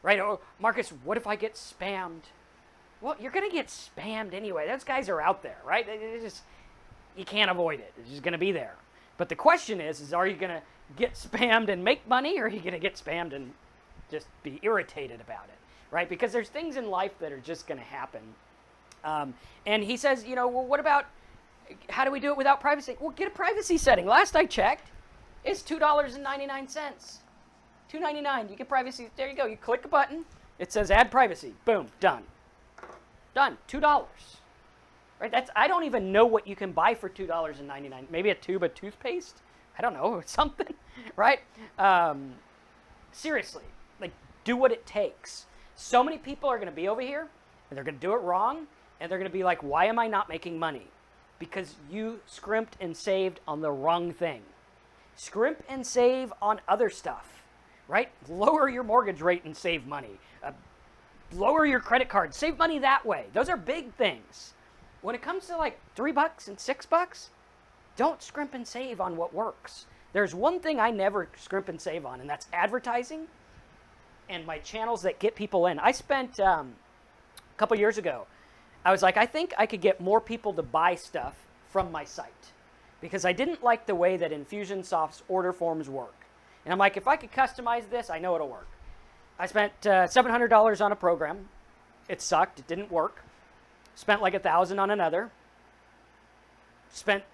right? Oh, Marcus, what if I get spammed? Well, you're going to get spammed anyway. Those guys are out there, right? You can't avoid it. It's just going to be there. But the question is are you going to get spammed and make money, or are you going to get spammed and just be irritated about it? Right? Because there's things in life that are just going to happen. And he says, well, what about, how do we do it without privacy? Well, get a privacy setting. Last I checked, it's $2.99. $2.99. You get privacy. There you go. You click a button. It says add privacy. Boom. Done. Done. $2. Right? I don't even know what you can buy for $2.99. Maybe a tube of toothpaste? I don't know. Something. Right? Seriously. Like, do what it takes. So many people are going to be over here, and they're going to do it wrong, and they're going to be like, why am I not making money? Because you scrimped and saved on the wrong thing. Scrimp and save on other stuff, right? Lower your mortgage rate and save money. Lower your credit card, save money that way. Those are big things. When it comes to like $3 and $6, don't scrimp and save on what works. There's one thing I never scrimp and save on, and that's advertising and my channels that get people in. I spent a couple years ago, I was like, I think I could get more people to buy stuff from my site, because I didn't like the way that Infusionsoft's order forms work. And I'm like, if I could customize this, I know it'll work. I spent $700 on a program. It sucked. It didn't work. Spent like $1,000 on another. Spent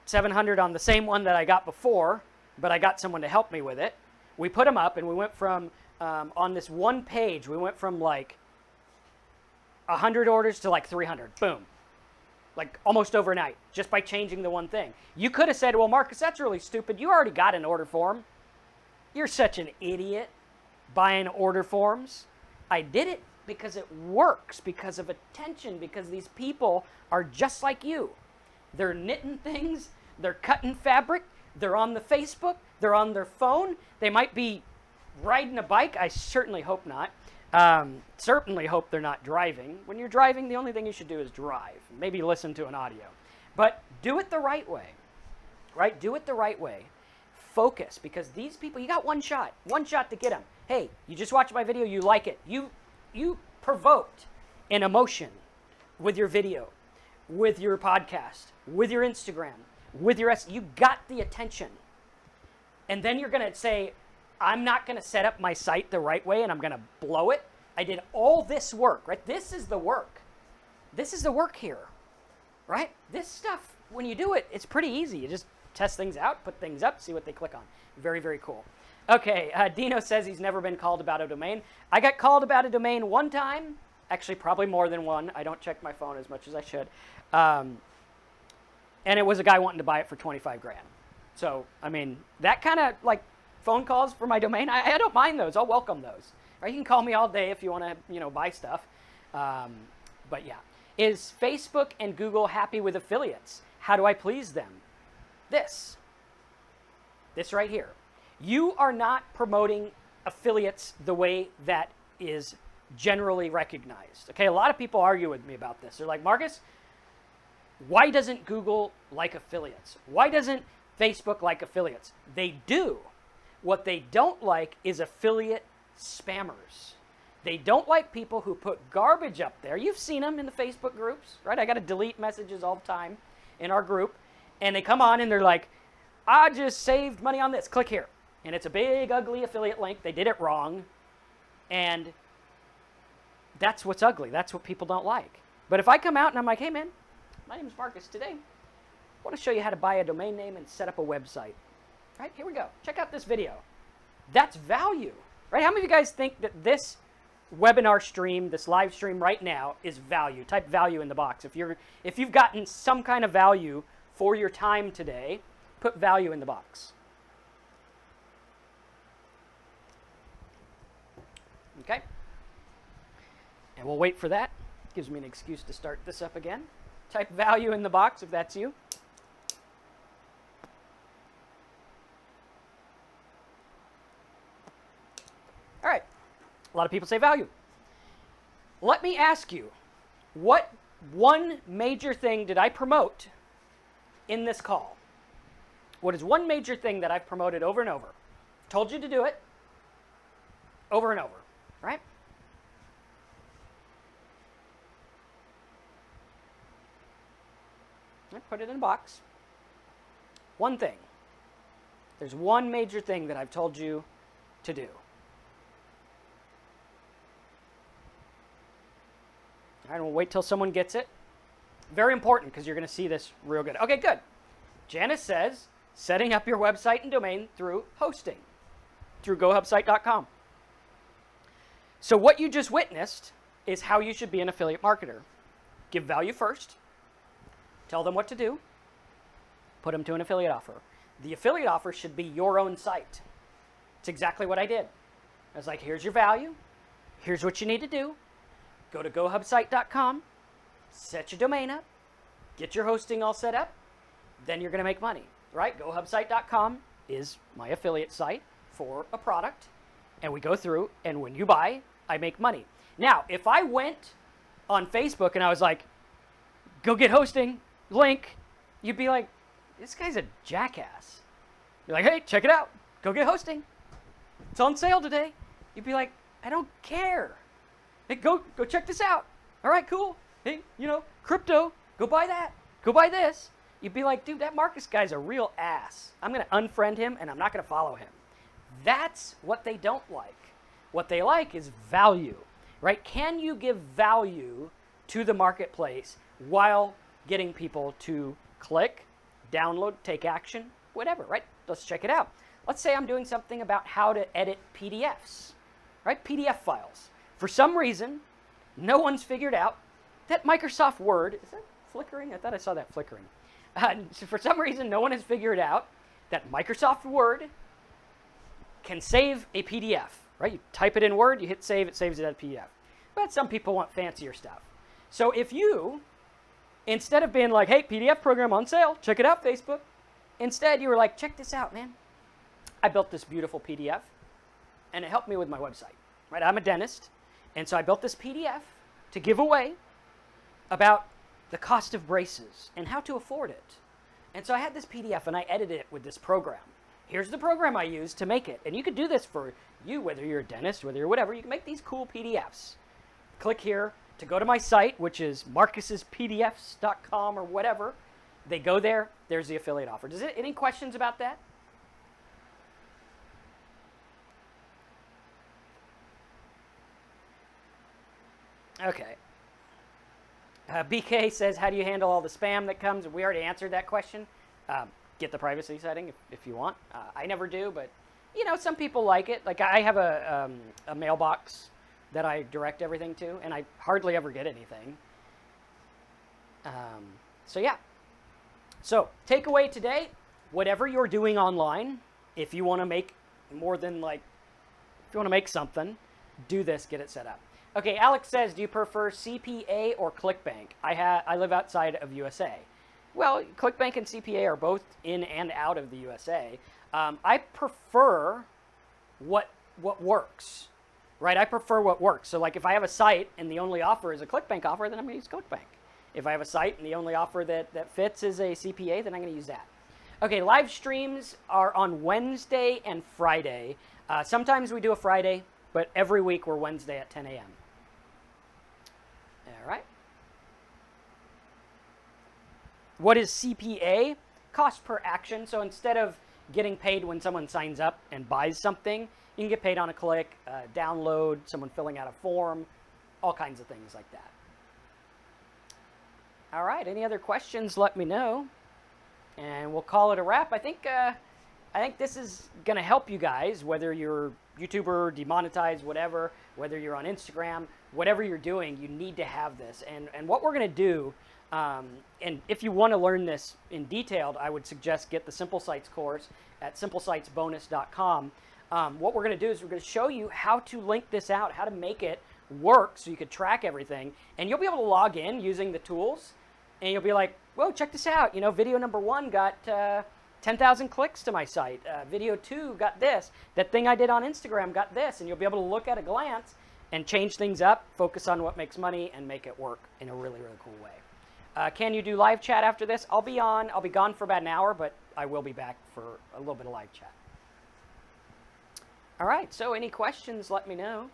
$700 on the same one that I got before, but I got someone to help me with it. We put them up, and we went from on this one page, we went from like 100 orders to like 300. Boom. Like almost overnight, just by changing the one thing. You could have said, well, Marcus, that's really stupid. You already got an order form. You're such an idiot buying order forms. I did it because it works, because of attention, because these people are just like you. They're knitting things. They're cutting fabric. They're on the Facebook. They're on their phone. They might be riding a bike. I certainly hope not. Certainly hope they're not driving. When you're driving, the only thing you should do is drive. Maybe listen to an audio. But do it the right way, right? Do it the right way. Focus, because these people, you got one shot to get them. Hey, you just watched my video, you like it. You provoked an emotion with your video, with your podcast, with your Instagram, with your you got the attention. And then you're going to say, I'm not going to set up my site the right way and I'm going to blow it. I did all this work, right? This is the work. this is the work here, right? This stuff, when you do it, it's pretty easy. You just test things out, put things up, see what they click on. Very, very cool. Okay, Dino says he's never been called about a domain. I got called about a domain one time, actually probably more than one. I don't check my phone as much as I should. And it was a guy wanting to buy it for 25 grand. So, I mean, that kind of like phone calls for my domain, I don't mind those. I'll welcome those. Or you can call me all day if you want to, buy stuff. But yeah. Is Facebook and Google happy with affiliates? How do I please them? This right here. You are not promoting affiliates the way that is generally recognized. Okay, a lot of people argue with me about this. They're like, Marcus, why doesn't Google like affiliates? Why doesn't Facebook like affiliates? They do. What they don't like is affiliate spammers. They don't like people who put garbage up there. You've seen them in the Facebook groups, right? I got to delete messages all the time in our group. And they come on and they're like, I just saved money on this. Click here. And it's a big, ugly affiliate link. They did it wrong. And that's what's ugly. That's what people don't like. But if I come out and I'm like, hey, man, my name is Marcus. Today, I want to show you how to buy a domain name and set up a website. Right, here we go. Check out this video. That's value. Right? How many of you guys think that this webinar stream, this live stream right now is value? Type value in the box. If you've gotten some kind of value for your time today, put value in the box. Okay? And we'll wait for that. Gives me an excuse to start this up again. Type value in the box if that's you. All right. A lot of people say value. Let me ask you, what one major thing did I promote in this call? What is one major thing that I've promoted over and over? Told you to do it over and over, right? I put it in a box. One thing. There's one major thing that I've told you to do. All right, we'll wait till someone gets it. Very important because you're going to see this real good. Okay, good. Janice says, setting up your website and domain through hosting, through GoHubSite.com. So what you just witnessed is how you should be an affiliate marketer. Give value first. Tell them what to do. Put them to an affiliate offer. The affiliate offer should be your own site. It's exactly what I did. I was like, here's your value. Here's what you need to do. Go to GoHubSite.com, set your domain up, get your hosting all set up, then you're going to make money, right? GoHubSite.com is my affiliate site for a product, and we go through, and when you buy, I make money. Now, if I went on Facebook and I was like, go get hosting, link, you'd be like, this guy's a jackass. You're like, hey, check it out. Go get hosting. It's on sale today. You'd be like, I don't care. Hey, go check this out. All right, cool. Hey, crypto, go buy that. Go buy this. You'd be like, dude, that Marcus guy's a real ass. I'm going to unfriend him, and I'm not going to follow him. That's what they don't like. What they like is value, right? Can you give value to the marketplace while getting people to click, download, take action, whatever, right? Let's check it out. Let's say I'm doing something about how to edit PDFs, right? PDF files. For some reason, no one's figured out that Microsoft Word, is that flickering? I thought I saw that flickering. So for some reason, no one has figured out that Microsoft Word can save a PDF, right? You type it in Word, you hit save, it saves it as a PDF. But some people want fancier stuff. So if you, instead of being like, hey, PDF program on sale, check it out, Facebook, instead you were like, check this out, man. I built this beautiful PDF, and it helped me with my website, right? I'm a dentist. And so I built this PDF to give away about the cost of braces and how to afford it. And so I had this PDF and I edited it with this program. Here's the program I used to make it. And you could do this for you, whether you're a dentist, whether you're whatever. You can make these cool PDFs. Click here to go to my site, which is marcuspdfs.com or whatever. They go there. There's the affiliate offer. Any questions about that? Okay. BK says, how do you handle all the spam that comes? We already answered that question. Get the privacy setting if you want. I never do, but some people like it. Like I have a mailbox that I direct everything to, and I hardly ever get anything. So yeah. So takeaway today, whatever you're doing online, if you want to make more than if you want to make something, do this, get it set up. Okay, Alex says, do you prefer CPA or ClickBank? I live outside of USA. Well, ClickBank and CPA are both in and out of the USA. I prefer what works, right? I prefer what works. So like if I have a site and the only offer is a ClickBank offer, then I'm going to use ClickBank. If I have a site and the only offer that fits is a CPA, then I'm going to use that. Okay, live streams are on Wednesday and Friday. Sometimes we do a Friday, but every week we're Wednesday at 10 a.m. All right. What is CPA? Cost per action. So instead of getting paid when someone signs up and buys something, you can get paid on a click, download, someone filling out a form, all kinds of things like that. All right, any other questions, let me know. And we'll call it a wrap. I think this is going to help you guys, whether you're YouTuber, demonetized, whatever, whether you're on Instagram, whatever you're doing, you need to have this. And what we're going to do, and if you want to learn this in detail, I would suggest get the Simple Sites course at simplesitesbonus.com. What we're going to do is we're going to show you how to link this out, how to make it work so you could track everything. And you'll be able to log in using the tools, and you'll be like, whoa, check this out. Video number 1 got 10,000 clicks to my site. Video 2 got this. That thing I did on Instagram got this. And you'll be able to look at a glance and change things up, focus on what makes money, and make it work in a really, really cool way. Can you do live chat after this? I'll be gone for about an hour, but I will be back for a little bit of live chat. All right, so any questions, let me know.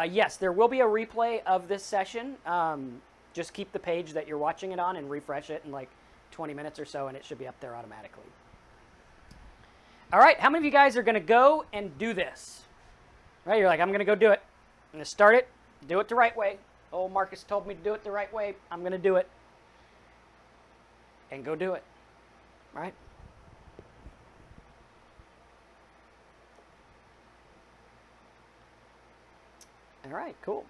Yes, there will be a replay of this session. Just keep the page that you're watching it on and refresh it in like 20 minutes or so, and it should be up there automatically. All right, how many of you guys are going to go and do this? Right, you're like, I'm going to go do it. I'm going to start it, do it the right way. Oh, Marcus told me to do it the right way. I'm going to do it. And go do it. Right? All right, cool.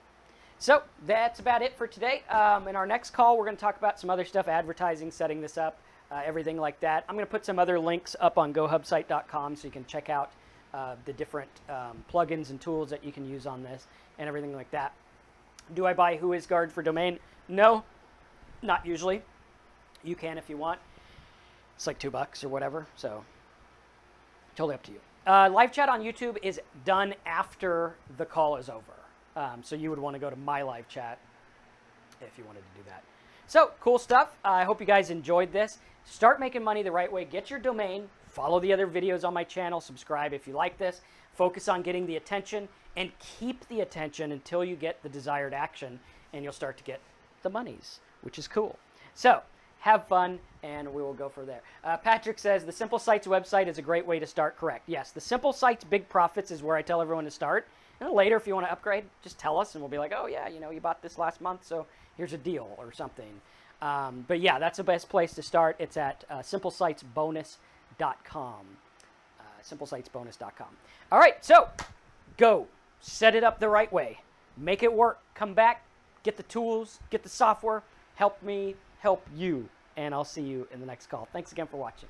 So that's about it for today. In our next call, we're going to talk about some other stuff, advertising, setting this up, everything like that. I'm going to put some other links up on gohubsite.com so you can check out the different plugins and tools that you can use on this and everything like that. Do I buy WhoisGuard for domain? No, not usually. You can if you want. It's like $2 or whatever, so totally up to you. Live chat on YouTube is done after the call is over. So you would want to go to my live chat if you wanted to do that. So cool stuff. I hope you guys enjoyed this. Start making money the right way. Get your domain. Follow the other videos on my channel. Subscribe if you like this. Focus on getting the attention and keep the attention until you get the desired action, and you'll start to get the monies, which is cool. So have fun, and we will go from there. Patrick says, the Simple Sites website is a great way to start. Correct. Yes, the Simple Sites Big Profits is where I tell everyone to start. And later, if you want to upgrade, just tell us, and we'll be like, oh, yeah, you bought this last month, so here's a deal or something. But yeah, that's the best place to start. It's at simplesitesbonus.com. Simplesitesbonus.com. All right, so go. Set it up the right way. Make it work. Come back. Get the tools. Get the software. Help me help you. And I'll see you in the next call. Thanks again for watching.